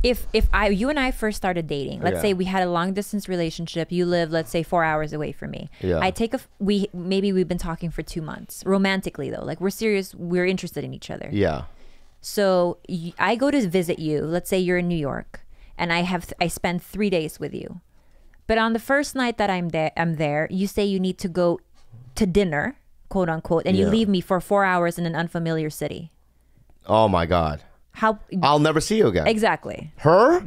If you and I first started dating, let's say we had a long distance relationship. You live, let's say, 4 hours away from me. Yeah. I take maybe we've been talking for 2 months, romantically though. Like we're serious, we're interested in each other. Yeah. So I go to visit you. Let's say you're in New York, and I spend 3 days with you. But on the first night that I'm there, you say you need to go to dinner, quote unquote, and you leave me for 4 hours in an unfamiliar city. Oh my God. How? I'll never see you again. Exactly. Her?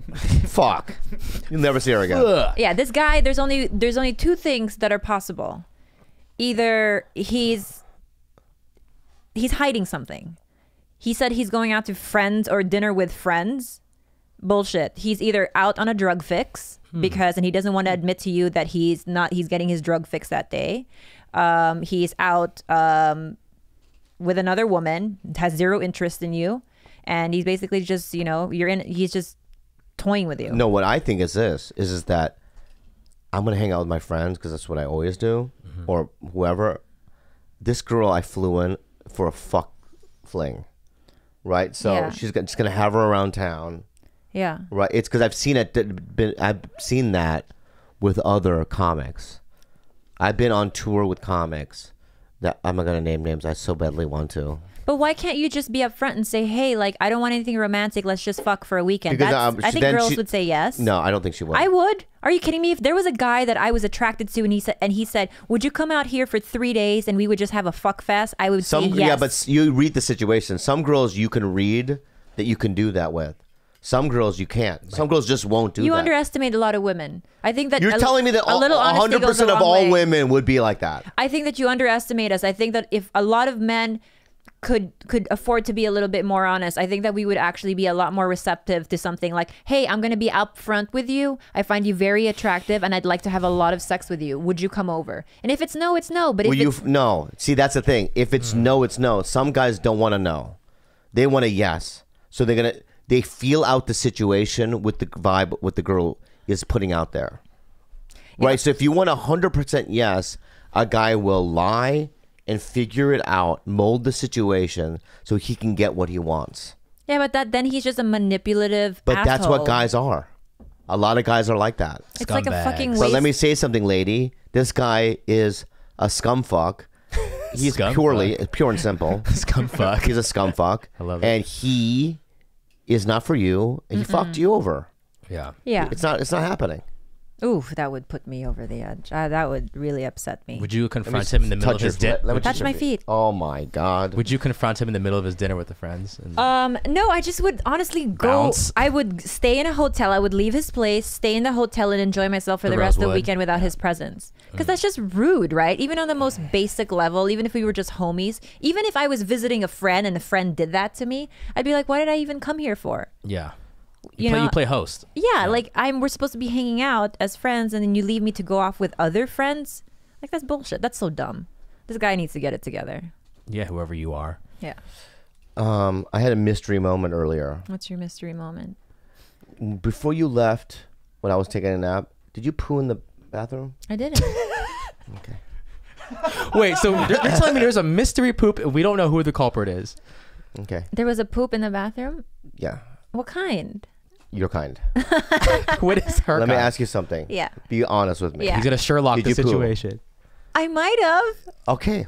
Fuck. You'll never see her again. Yeah, this guy. There's only 2 things that are possible. Either he's hiding something. He said he's going out to friends or dinner with friends. Bullshit. He's either out on a drug fix and he doesn't want to admit to you that he's getting his drug fix that day. He's out with another woman, has zero interest in you, and he's basically just, he's just toying with you. No, what I think is this is that I'm gonna hang out with my friends because that's what I always do, or whoever. This girl I flew in for a fuck fling, right? So she's just gonna have her around town. Yeah. Right. It's because I've seen it. I've seen that with other comics. I've been on tour with comics that I'm not gonna name names. I so badly want to. But why can't you just be upfront and say, hey, like, I don't want anything romantic. Let's just fuck for a weekend. Because, I think girls would say yes. No, I don't think she would. I would. Are you kidding me? If there was a guy that I was attracted to and he said, would you come out here for 3 days and we would just have a fuck fest? I would say yes. Yeah, but you read the situation. Some girls you can read that you can do that with. Some girls you can't. Some girls just won't do that. You underestimate a lot of women. I think that you're telling me that 100% of all women would be like that. I think that you underestimate us. I think that if a lot of men could afford to be a little bit more honest, I think that we would actually be a lot more receptive to something like, hey, I'm going to be upfront with you. I find you very attractive and I'd like to have a lot of sex with you. Would you come over? And if it's no, it's no. But no. See, that's the thing. If it's no, it's no. Some guys don't want to know. They want a yes. So they feel out the situation with the vibe what the girl is putting out there. Yeah. Right? So if you want 100% yes, a guy will lie and figure it out, mold the situation so he can get what he wants. Yeah, but then he's just a manipulative asshole. That's what guys are. A lot of guys are like that. It's like a fucking waste. But let me say something, lady. This guy is a scumfuck. He's pure and simple. Scumfuck. He's a scumfuck. I love it. And he is not for you. And he fucked you over. Yeah. Yeah. It's not happening. Ooh, that would put me over the edge. That would really upset me. Would you confront him in the middle of his dinner? Touch my feet. Oh my God. Would you confront him in the middle of his dinner with the friends? No, I just would honestly go. Bounce? I would stay in a hotel. I would leave his place, stay in the hotel, and enjoy myself for the rest of the weekend without his presence. Because that's just rude, right? Even on the most basic level, even if we were just homies, even if I was visiting a friend and a friend did that to me, I'd be like, what did I even come here for? Yeah. You play host. Yeah, like we're supposed to be hanging out as friends, and then you leave me to go off with other friends. Like, that's bullshit. That's so dumb. This guy needs to get it together. Yeah, whoever you are. Yeah. I had a mystery moment earlier. What's your mystery moment? Before you left, when I was taking a nap, did you poo in the bathroom? I didn't. Okay. Wait, so you're telling me there's a mystery poop and we don't know who the culprit is? Okay. There was a poop in the bathroom? Yeah. What kind? Your kind. What is her Let kind? me ask you something. Yeah. Be honest with me. Yeah. He's going to Sherlock Did the you poo? situation. I might have. Okay,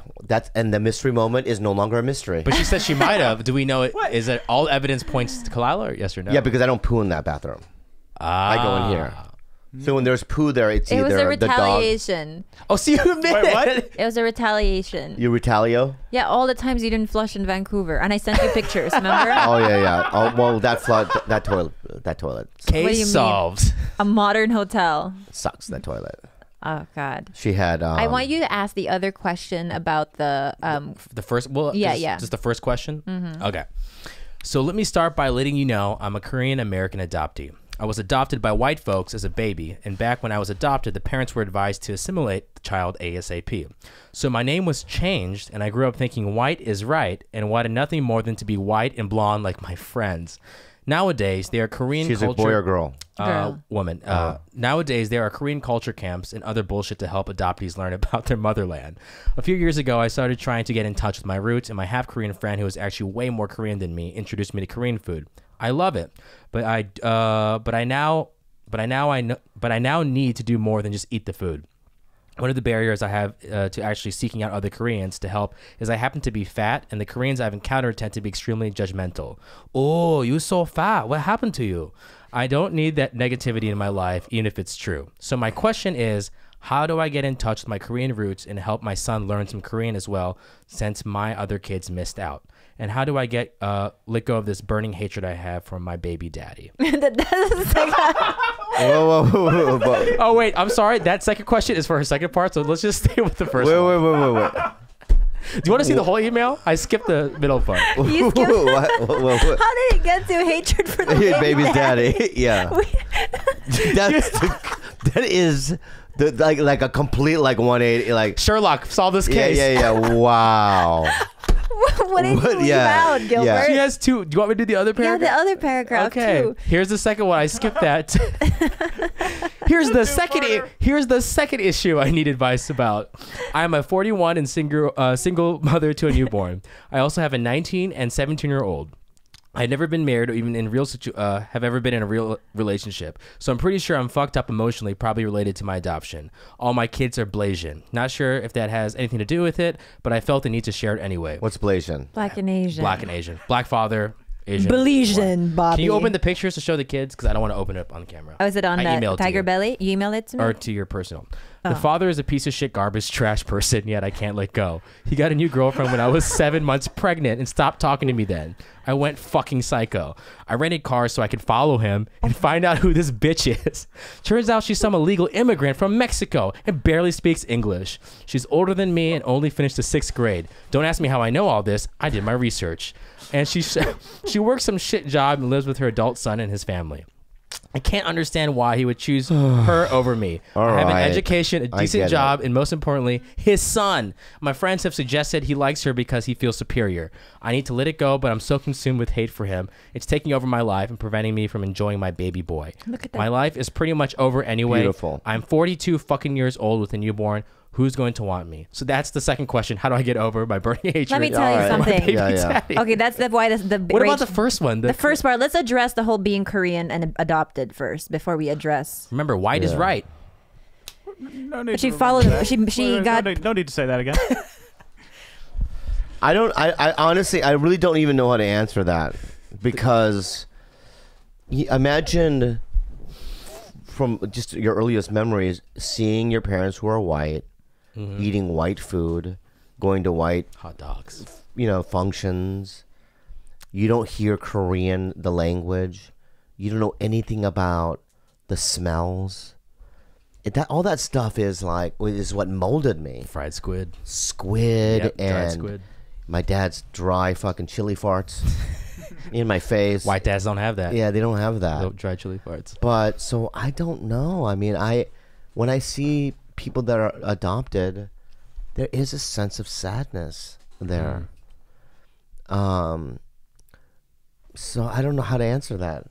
and the mystery moment is no longer a mystery. But she said she might have. Do we know it? Is it all evidence points to Khalyla, or yes or no? Yeah, because I don't poo in that bathroom. I go in here. So when there's poo there, it's It either was a the dog. retaliation. Oh, so you admit Wait, what? it. It was a retaliation. You retalio? Yeah, all the times you didn't flush in Vancouver, and I sent you pictures. Remember? Oh yeah. Oh well, that toilet Case do you mean? solved. A modern hotel. sucks. That toilet. Oh God. She had. I want you to ask the other question about the The first, well, Yeah. just the first question. Okay. So let me start by letting you know I'm a Korean American adoptee. I was adopted by white folks as a baby, and back when I was adopted, the parents were advised to assimilate the child ASAP. So my name was changed, and I grew up thinking white is right, and wanted nothing more than to be white and blonde like my friends. Nowadays, there are Korean She's culture. a boy or girl? Girl. Woman. Nowadays, there are Korean culture camps and other bullshit to help adoptees learn about their motherland. A few years ago, I started trying to get in touch with my roots, and my half-Korean friend, who is actually way more Korean than me, introduced me to Korean food. I love it, but I now need to do more than just eat the food. One of the barriers I have to actually seeking out other Koreans to help is I happen to be fat, and the Koreans I've encountered tend to be extremely judgmental. Oh, you so fat. What happened to you? I don't need that negativity in my life, even if it's true. So my question is, how do I get in touch with my Korean roots and help my son learn some Korean as well, since my other kids missed out? And how do I get let go of this burning hatred I have for my baby daddy? Whoa. Oh, wait, I'm sorry. That second question is for her second part, so let's just stay with the first one. Wait. Do you want to see the whole email? I skipped the middle part. You skipped- What? How did it get to hatred for the Baby's daddy. Yeah. That is like a complete 180 like. Sherlock, solve this case. Yeah. Wow. What did you leave out, Gilbert? Yeah. She has two. Do you want me to do the other Yeah, paragraph? the other paragraph Okay. too. Here's the second one. I skipped that. Here's the second issue I need advice about. I'm a 41 and single mother to a newborn. I also have a 19 and 17-year-old. I've never been married or even have ever been in a real relationship. So I'm pretty sure I'm fucked up emotionally, probably related to my adoption. All my kids are Blasian. Not sure if that has anything to do with it, but I felt the need to share it anyway. What's Blasian? Black and Asian. Black and Asian. Black father, Asian. Blasian, Bobby. Can you open the pictures to show the kids? Because I don't want to open it up on the camera. Oh, is it on I emailed it to you. TigerBelly? You emailed it to me? Or to your personal. The father is a piece of shit, garbage, trash person, yet I can't let go. He got a new girlfriend when I was 7 months pregnant and stopped talking to me then. I went fucking psycho. I rented cars so I could follow him and find out who this bitch is. Turns out she's some illegal immigrant from Mexico and barely speaks English. She's older than me and only finished the 6th grade. Don't ask me how I know all this. I did my research. And she works some shit job and lives with her adult son and his family. I can't understand why he would choose her over me. I have an education, a decent job, and most importantly, his son. My friends have suggested he likes her because he feels superior. I need to let it go, but I'm so consumed with hate for him. It's taking over my life and preventing me from enjoying my baby boy. Look at that. My life is pretty much over anyway. Beautiful. I'm 42 fucking years old with a newborn. Who's going to want me? So that's the second question. How do I get over my burning hatred? Let me tell you Alright. something. Baby Yeah. daddy? Okay, that's why the What about the first one? the first part? Let's address the whole being Korean and adopted first before we address. Remember, white is Yeah. right. No need. But she to- followed. She no got. no need to say that again. I honestly, I really don't even know how to answer that because imagine from just your earliest memories seeing your parents who are white, eating white food, going to white Hot dogs. functions. You don't hear Korean, the language. You don't know anything about the smells. All that stuff is what molded me. Fried squid. Squid Yep, dried and squid. my dad's dry fucking chili farts in my face. White dads don't have that. Yeah, they don't have that. No dry chili farts. But so I don't know. I mean, when I see people that are adopted, there is a sense of sadness there. So I don't know how to answer that.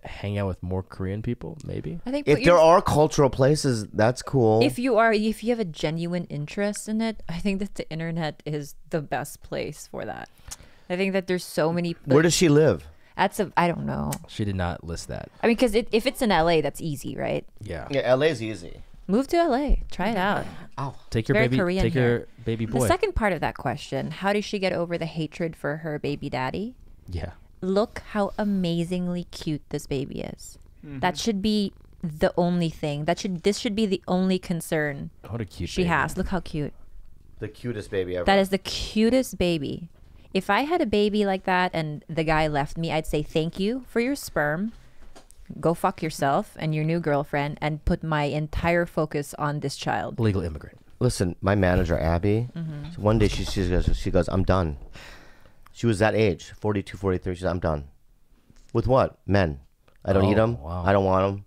Hang out with more Korean people, maybe. I think If there are cultural places, that's cool. if you have a genuine interest in it, I think that the internet is the best place for that. I think that there's so many. Where does she live? I don't know. She did not list that. I mean, because if it's in LA, that's easy, right? Yeah. Yeah, LA's easy. Move to LA. Try it out. Take your Very baby. Korean Take here. your baby boy. The second part of that question, how does she get over the hatred for her baby daddy? Yeah. Look how amazingly cute this baby is. That should be the only thing. This should be the only concern What a cute. she baby. has. Look how cute. The cutest baby ever. That is the cutest baby. If I had a baby like that and the guy left me, I'd say thank you for your sperm. Go fuck yourself and your new girlfriend and put my entire focus on this child. Legal immigrant. Listen, my manager Abby. One day she goes, I'm done. She was that age, 42, 43. She said, I'm done. With what? Men. I don't eat them. Wow. I don't want them.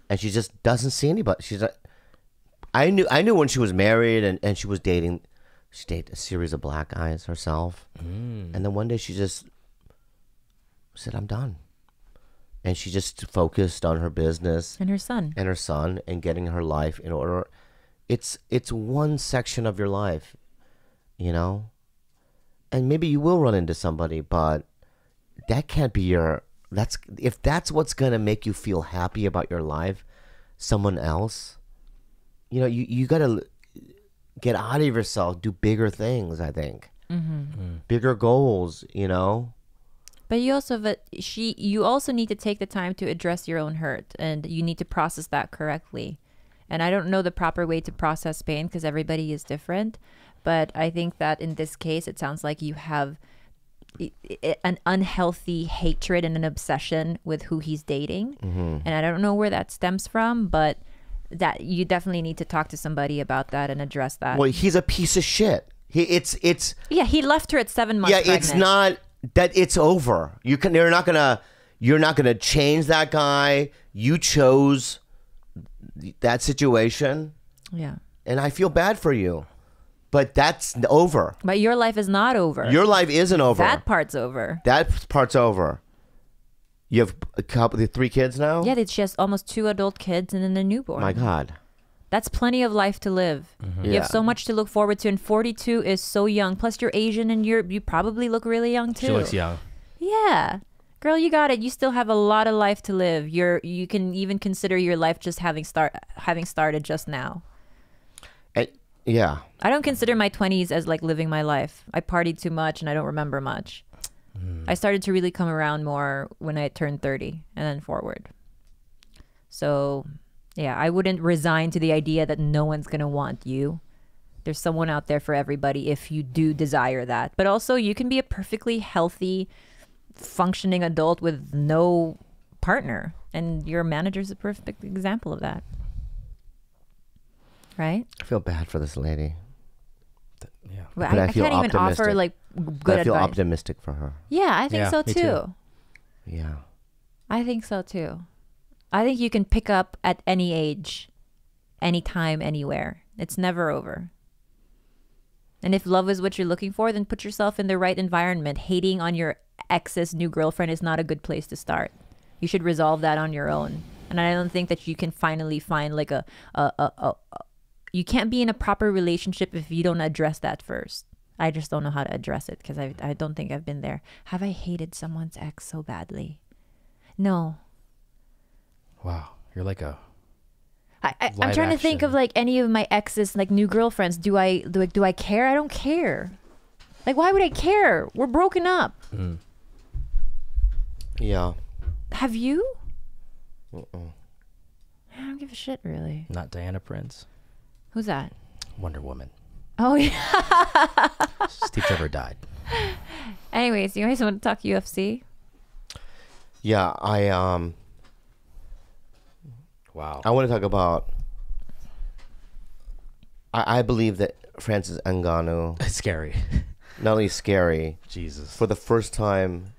And she just doesn't see anybody. She's like, I knew when she was married and she was dating. She dated a series of black guys herself. And then one day she just said, I'm done. And she just focused on her business And her son. and getting her life in order. It's one section of your life, you know? And maybe you will run into somebody, but that can't be if that's what's going to make you feel happy about your life, someone else, you know, you got to get out of yourself, do bigger things, I think. Bigger goals, you know? But you also need to take the time to address your own hurt, and you need to process that correctly. And I don't know the proper way to process pain because everybody is different. But I think that in this case, it sounds like you have an unhealthy hatred and an obsession with who he's dating. And I don't know where that stems from, but that you definitely need to talk to somebody about that and address that. Well, he's a piece of shit. Yeah, he left her at 7 months Yeah, pregnant. it's not that it's over. You're not gonna change that guy. You chose that situation, Yeah. and I feel bad for you. But that's over. But your life is not over. Your life isn't over. That part's over. That part's over. You have the 3 kids now? Yeah, she has almost 2 adult kids and then a newborn. My God. That's plenty of life to live. You Yeah. have so much to look forward to, and 42 is so young. Plus, you're Asian, and you probably look really young too. She looks young. Yeah, girl, you got it. You still have a lot of life to live. You can even consider your life just having started just now. Yeah. I don't consider my 20s as like living my life. I partied too much, and I don't remember much. I started to really come around more when I turned 30 and then forward. So, yeah, I wouldn't resign to the idea that no one's going to want you. There's someone out there for everybody if you do desire that. But also, you can be a perfectly healthy, functioning adult with no partner. And your manager's a perfect example of that. Right? I feel bad for this lady. Yeah. Well, But I I feel can't even offer optimistic. like But good I feel advice. optimistic for her. Yeah, I think Yeah, so me too. too. Yeah. I think so too. I think you can pick up at any age, anytime, anywhere. It's never over. And if love is what you're looking for, then put yourself in the right environment. Hating on your ex's new girlfriend is not a good place to start. You should resolve that on your own. And I don't think that you can finally find like you can't be in a proper relationship if you don't address that first. I just don't know how to address it because I don't think I've been there. Have I hated someone's ex so badly? No. Wow. You're like a. I'm Live trying to think of action. like any of my exes, like new girlfriends. Do I care? I don't care. Like, why would I care? We're broken up. Yeah. Have you? I don't give a shit, really. Not Diana Prince. Who's that? Wonder Woman. Oh, yeah. Steve Trevor died. Anyways, you guys want to talk UFC? Yeah, Wow. I want to talk about. I believe that Francis Ngannou It's scary. not only is scary Jesus. for the first time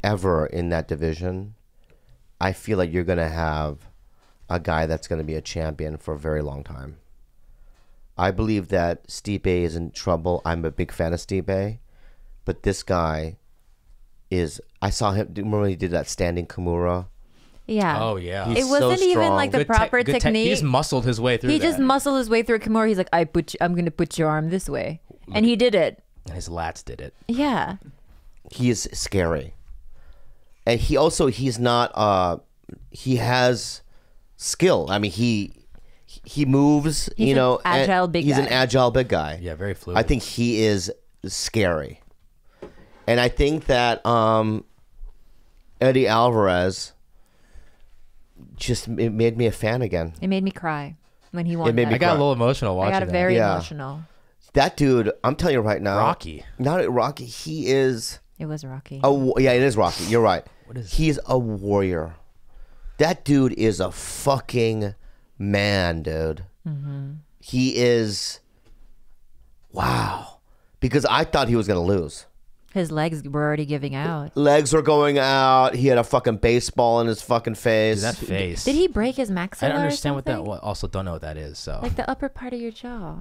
ever in that division. I feel like you're gonna have a guy that's gonna be a champion for a very long time. I believe that Stipe is in trouble. I'm a big fan of Stipe, but this guy is. I saw him. Remember when he did that standing Kimura? Yeah. Oh, yeah. He's It wasn't so even strong. like the Good proper good technique. He just muscled his way through He that. just muscled his way through a Kimura. He's like, I'm going to put your arm this way. And he did it. And his lats did it. Yeah. He is scary, and he's not. He has skill. I mean, he moves. He's an agile big He's guy. an agile big guy. Yeah, very fluid. I think he is scary, and I think that Eddie Alvarez it made me a fan again. It made me cry when he won. It made that. me I got a little emotional watching I got that. very Yeah. emotional. That dude, I'm telling you right now, Rocky. Not Rocky. He is. It was Rocky. Yeah, it is Rocky. You're right. What is He's a warrior. That dude is a fucking man, dude. He is. Wow. Because I thought he was gonna lose. His legs were already giving out. Legs were going out. He had a fucking baseball in his fucking face. Dude, that face. Did he break his I maxilla? don't understand what that something? was. Also, don't know what that is. So Like the upper part of your jaw.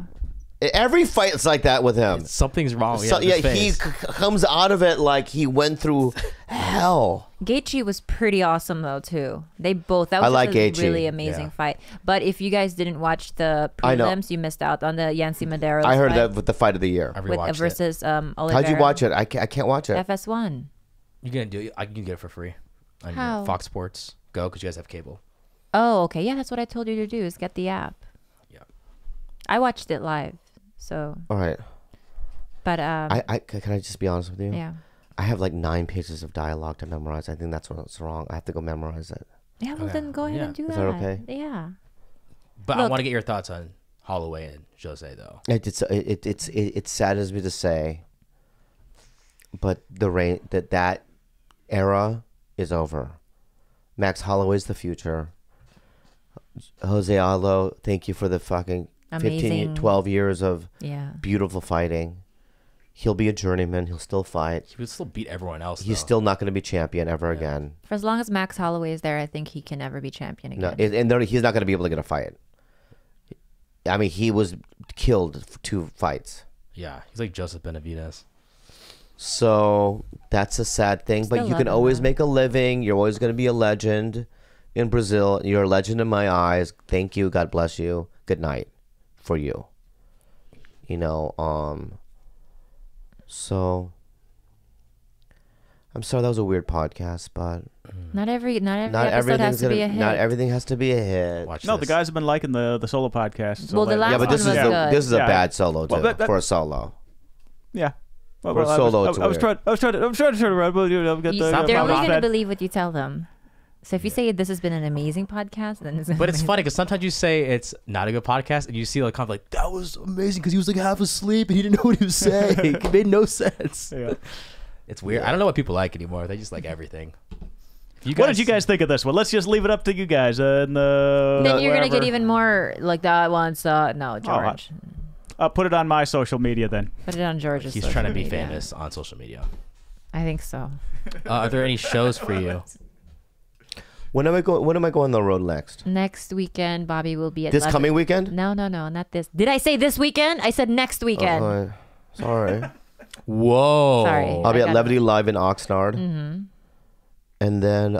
Every fight's like that with him. something's wrong. So, with his he face. comes out of it like he went through hell. Gaethje was pretty awesome though too. They both. That I was like just a Gaethje. really amazing Yeah. fight. But if you guys didn't watch the I know. prelims, you missed out on the Yancy Medeiros. I heard fight that with the fight of the year. I with, rewatched it. versus Oliveira. How'd you watch it? I can't watch it. FS1. You gonna do it? I can get it for free on How? Fox Sports Go because you guys have cable. Oh, okay. Yeah, that's what I told you to do. Is get the app. Yeah. I watched it live. So, All right. but Can I just be honest with you? yeah. I have like 9 pages of dialogue to memorize. I think that's what's wrong. I have to go memorize it. Yeah, well Okay. then go ahead Yeah. and do Is that. that okay? Yeah. But I Look. want to get your thoughts on Holloway and Jose though. It saddens me to say, but that era is over. Max Holloway's the future. Jose Aldo, thank you for the fucking 15, Amazing. 12 years of Yeah. beautiful fighting. He'll be a journeyman. He'll still fight. He would still beat everyone else. He's though. still not going to be champion ever again. For as long as Max Holloway is there, I think he can never be champion No, again. he's not going to be able to get a fight. I mean, he was killed for 2 fights. Yeah, he's like Joseph Benavidez. So that's a sad thing, but Still you love can him, always though. make a living. You're always going to be a legend in Brazil. You're a legend in my eyes. Thank you. God bless you. Good night for you. You know, so I'm sorry that was a weird podcast, but Not every not episode has everything's to be a gonna hit. not everything has to be a hit. Watch No, this. the guys have been liking the solo podcast. So Well, the lately. last Yeah, but this one is was a good. this is a Yeah. bad solo too Well, that- for a solo. Yeah. Well, For a solo, it's I was weird. trying to turn around. But you know, get You- the, Stop they're talking only about going to that. believe what you tell them. So if you say this has been an amazing podcast, then it's But it's funny because sometimes you say it's not a good podcast, and you see like kind of like that was amazing because he was like half asleep and he didn't know what he was saying. It made no sense. Yeah. It's weird. I don't know what people like anymore. They just like everything. If you What did you guys think of this one? Let's just leave it up to you guys. And then you're going to get wherever. even more like that once. No, George. Put it on my social media then. Put it on George's He's social trying to be media. famous on social media. I think so. Are there any shows for you? When am I going on the road next? Next weekend, Bobby will be at This Lev- coming weekend? No, not this. Did I say this weekend? I said next weekend. Sorry. Whoa. Sorry. I'll be I at got- Levity Live in Oxnard, Mm-hmm. and then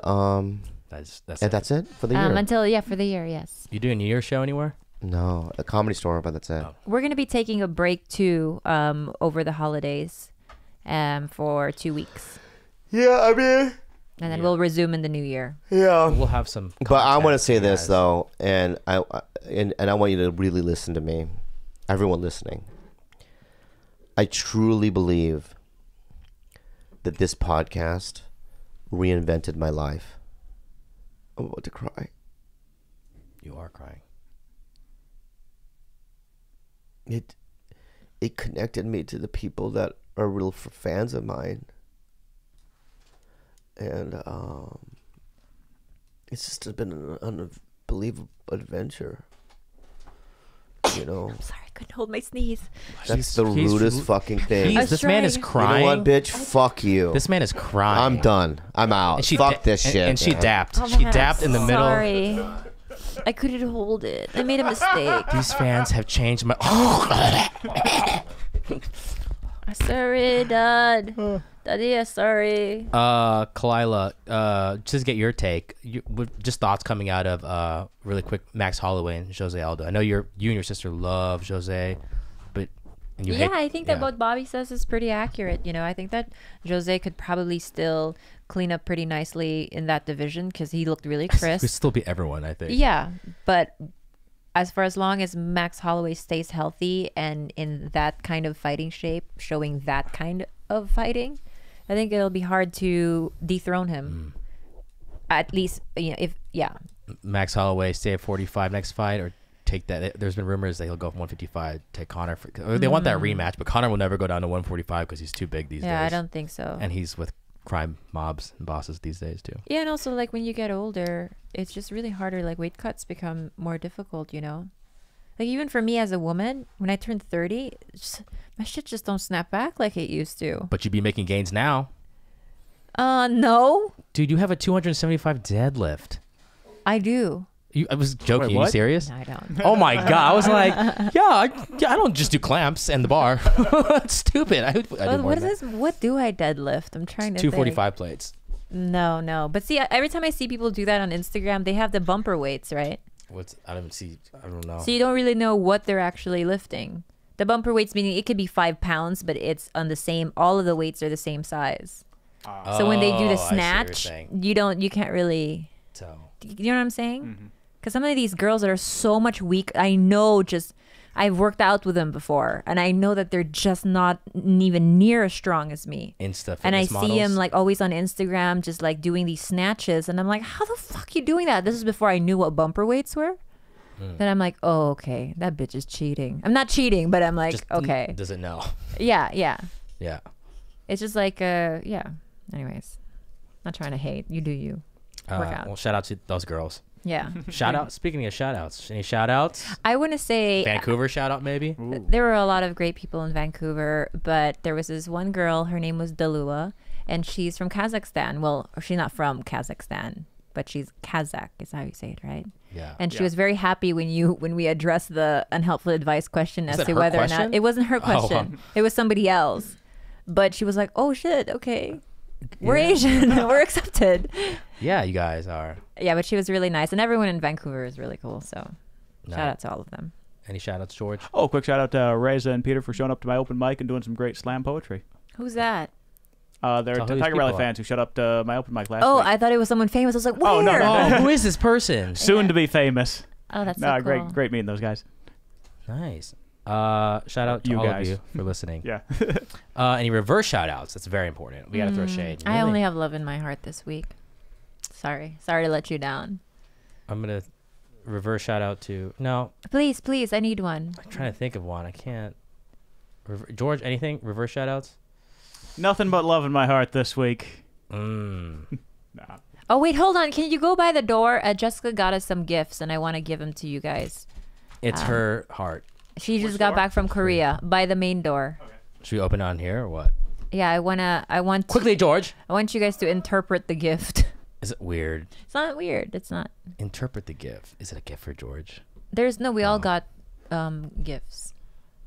That's and that's it for the year. Until for the year, yes. You do a New Year's show anywhere? No, a Comedy Store, but that's it. Oh. We're gonna be taking a break too over the holidays, for 2 weeks, Yeah, I mean, and then we'll resume in the new year. yeah. We'll have some. But I content want to for say you this guys. though, and I want you to really listen to me, everyone listening. I truly believe that this podcast reinvented my life. I'm about to cry. You are crying. It connected me to the people that are real fans of mine, and it's just been an unbelievable adventure. You know, I'm sorry, I couldn't hold my sneeze. that's the he's rudest ru- fucking thing. He's, this man is trying. You crying. know what, bitch? Fuck you. This man is crying. I'm done. I'm out. And she Fuck this and- shit. And she man. dapped. Oh, She man, dapped in the middle. Sorry, I couldn't hold it. I made a mistake. These fans have changed my. Sorry, Dad. Daddy, sorry. Khalyla, just get your take. Just thoughts coming out of really quick. Max Holloway and Jose Aldo. I know you and your sister love Jose, but and you Yeah, hate, I think that what Bobby says is pretty accurate. You know, I think that Jose could probably still clean up pretty nicely in that division because he looked really Could crisp. still be everyone. I think. Yeah, but as long as Max Holloway stays healthy and in that kind of fighting shape, showing that kind of fighting, I think it'll be hard to dethrone him. At least, Max Holloway stay at 45 next fight, or take that. There's been rumors that he'll go from 155, take Conor. They want that rematch, but Conor will never go down to 145 because he's too big these days. Yeah, I don't think so. And he's with crime mobs and bosses these days too. Yeah, and also like when you get older, it's just really harder. Like weight cuts become more difficult, you know. Like even for me as a woman, when I turned 30, my shit just don't snap back like it used to. But you'd be making gains now. No. Dude, you have a 275 deadlift. I do. I was joking. Wait, Are what? you serious? No, I don't. Oh my god! I was like, I don't just do clamps and the bar. It's stupid. I do more What is than this? What do I deadlift? I'm trying to 245 plates. think. No. But see, every time I see people do that on Instagram, they have the bumper weights, right? I don't know. So you don't really know what they're actually lifting. The bumper weights meaning it could be 5 pounds, but it's on the same. All of the weights are the same size. So when they do the I see what you're snatch, saying. you can't really. So You know what I'm saying? Because some of these girls that are so much weak, I've worked out with them before, and I know that they're just not even near as strong as me. Insta And I fitness see them models. like always on Instagram, just like doing these snatches, and I'm like, how the fuck you doing that? This is before I knew what bumper weights were. Then I'm like, oh, okay, that bitch is cheating. I'm not cheating, but I'm like, Just okay, doesn't know. yeah. Yeah. It's just like, yeah. Anyways, not trying to hate. You do you. Work out. Well, shout out to those girls. Yeah. Shout out. Speaking of shout outs, any shout outs? I want to say Vancouver shout out maybe. there were a lot of great people in Vancouver, but there was this one girl, her name was Dalua, and she's from Kazakhstan. Well, she's not from Kazakhstan, but she's Kazakh, is how you say it, right? Yeah. And she was very happy when we addressed the unhelpful advice question as that to her whether or question? not it wasn't her Oh, question. It was somebody else. But she was like, "Oh shit, okay. We're Asian. We're accepted." Yeah, you guys are. Yeah, but she was really nice, and everyone in Vancouver is really cool, so Nice. shout out to all of them. Any shout outs, George? Oh, quick shout out to Reza and Peter for showing up to my open mic and doing some great slam poetry. Who's that? They're Tell who these TigerBelly people fans who showed up to my open mic last Oh, week. I thought it was someone famous. I was like, where? Oh, no. Oh, who is this person? Soon to be famous. Oh, that's Nah, so cool. great meeting those guys. Nice. Shout out to You all guys. of you for listening. Yeah. Any reverse shout outs? That's very important. We got to throw shade. I Really? only have love in my heart this week. Sorry to let you down. I'm going to reverse shout out to. No, Please, I need one. I'm trying to think of one. I can't. George, anything? Reverse shout outs? Nothing but love in my heart this week. Mm. Nah. Oh wait, hold on. Can you go by the door? Jessica got us some gifts, and I want to give them to you guys. It's her heart. She just got back from Korea by the main door. Should we open it on here or what? Yeah, I want Quickly, George. I want you guys to interpret the gift. Is it weird? It's not weird. It's not. Interpret the gift. Is it a gift for George? We all got gifts.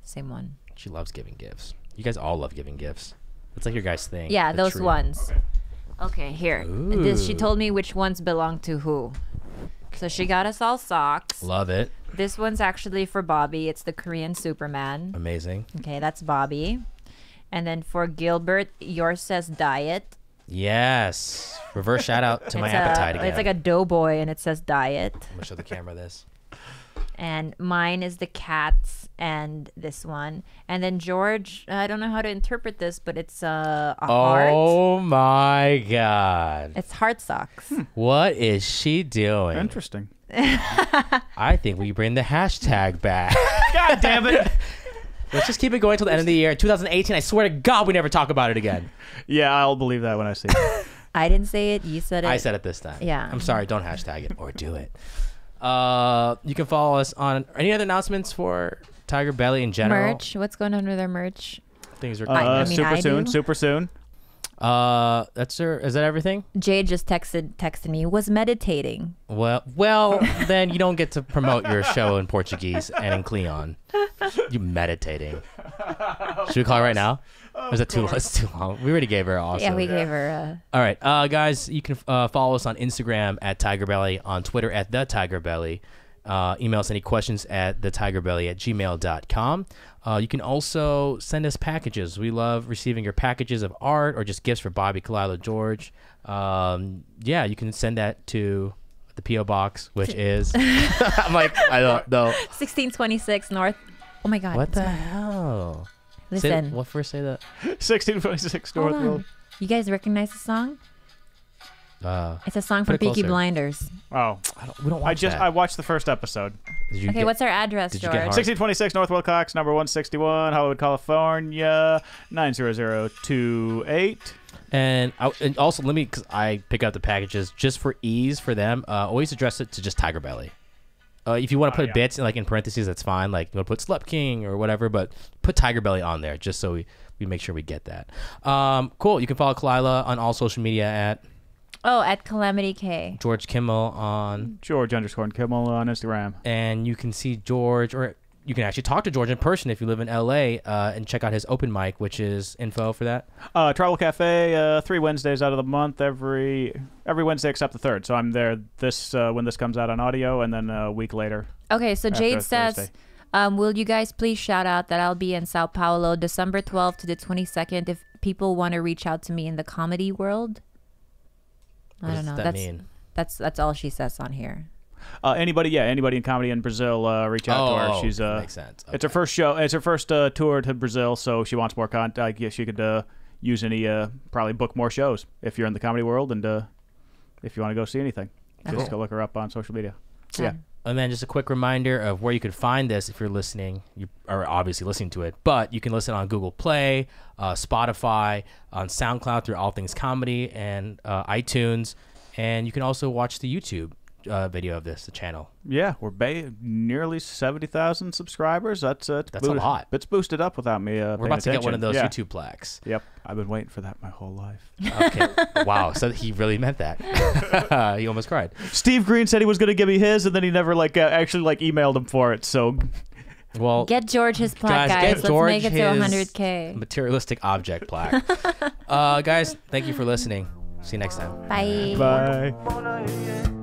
Same one. She loves giving gifts. You guys all love giving gifts. It's like your guys' thing. Yeah, the those trio. ones. Okay, here. She told me which ones belong to who. So she got us all socks. Love it. This one's actually for Bobby. It's the Korean Superman. Amazing. Okay, that's Bobby. And then for Gilbert, yours says diet. Yes. Reverse shout out to my appetite again. It's like a doughboy and it says diet. I'm going to show the camera this. And mine is the cats and this one. And then George, I don't know how to interpret this, but it's a heart. Oh my God. It's heart socks. What is she doing? Interesting. I think we bring the hashtag back. God damn it. Let's just keep it going till the end of the year. 2018, I swear to God, we never talk about it again. Yeah, I'll believe that when I see it. I didn't say it. You said it. I said it this time. Yeah. I'm sorry. Don't hashtag it or do it. You can follow us on any other announcements for TigerBelly in general. Merch. What's going on with our merch? Things are. I mean, I do. Super soon. That's her. Is that everything? Jade just texted me. Was meditating. Well, then you don't get to promote your show in Portuguese and in Cleon. You meditating. Should we call her right now? Or is that too long? It's too long. We already gave her also. Yeah, we gave her. All right, guys, you can follow us on Instagram at TigerBelly, on Twitter at the TigerBelly. Email us any questions at thetigerbelly@gmail.com. You can also send us packages. We love receiving your packages of art or just gifts for Bobby, Khalyla, George. Yeah, you can send that to the PO box, which is I'm like I don't know. 1626 North. Oh my God. What the hell? Listen. What first say that? 1626 Hold North on. Road. You guys recognize the song? It's a song from put it Peaky closer. Blinders. Oh, We don't watch that. I watched the first episode. Did you Okay, get- what's our address, did you George? get hard? 1626 North Wilcox, number 161, Hollywood, California, 90028. And also let me, because I pick out the packages just for ease for them. Always address it to just TigerBelly. If you want to put bits in parentheses, that's fine. Like you want to put Slept King or whatever, but put TigerBelly on there just so we make sure we get that. Cool. You can follow Khalyla on all social media at at Calamity K. George Kimmel on George_Kimmel on Instagram. and you can see George, or you can actually talk to George in person if you live in LA, and check out his open mic, which is info for that. Travel Cafe, 3 Wednesdays out of the month, every Wednesday except the 3rd. So I'm there when this comes out on audio, and then a week later. Okay, so After Jade says, Thursday. will you guys please shout out that I'll be in Sao Paulo December 12th to the 22nd if people want to reach out to me in the comedy world? What I don't does know. that mean? That's all she says on here. Anybody in comedy in Brazil, reach out to her. She's makes sense. It's her first show. It's her first tour to Brazil, so she wants more content. She could use any probably book more shows if you're in the comedy world, and if you want to go see anything, just go look her up on social media. So, yeah. And then just a quick reminder of where you could find this if you're listening. You are obviously listening to it, but you can listen on Google Play, Spotify, on SoundCloud through All Things Comedy, and iTunes. And you can also watch the YouTube video of the channel. Yeah, we're nearly 70,000 subscribers. That's a lot. It's boosted up without me. We're about to get one of those YouTube plaques. Yep, I've been waiting for that my whole life. Okay. Wow. So he really meant that. He almost cried. Steve Green said he was going to give me his, and then he never actually emailed him for it. So, well, get George his plaque, guys. Let's George make it to 100K. Materialistic object plaque. Guys, thank you for listening. See you next time. Bye. Bye.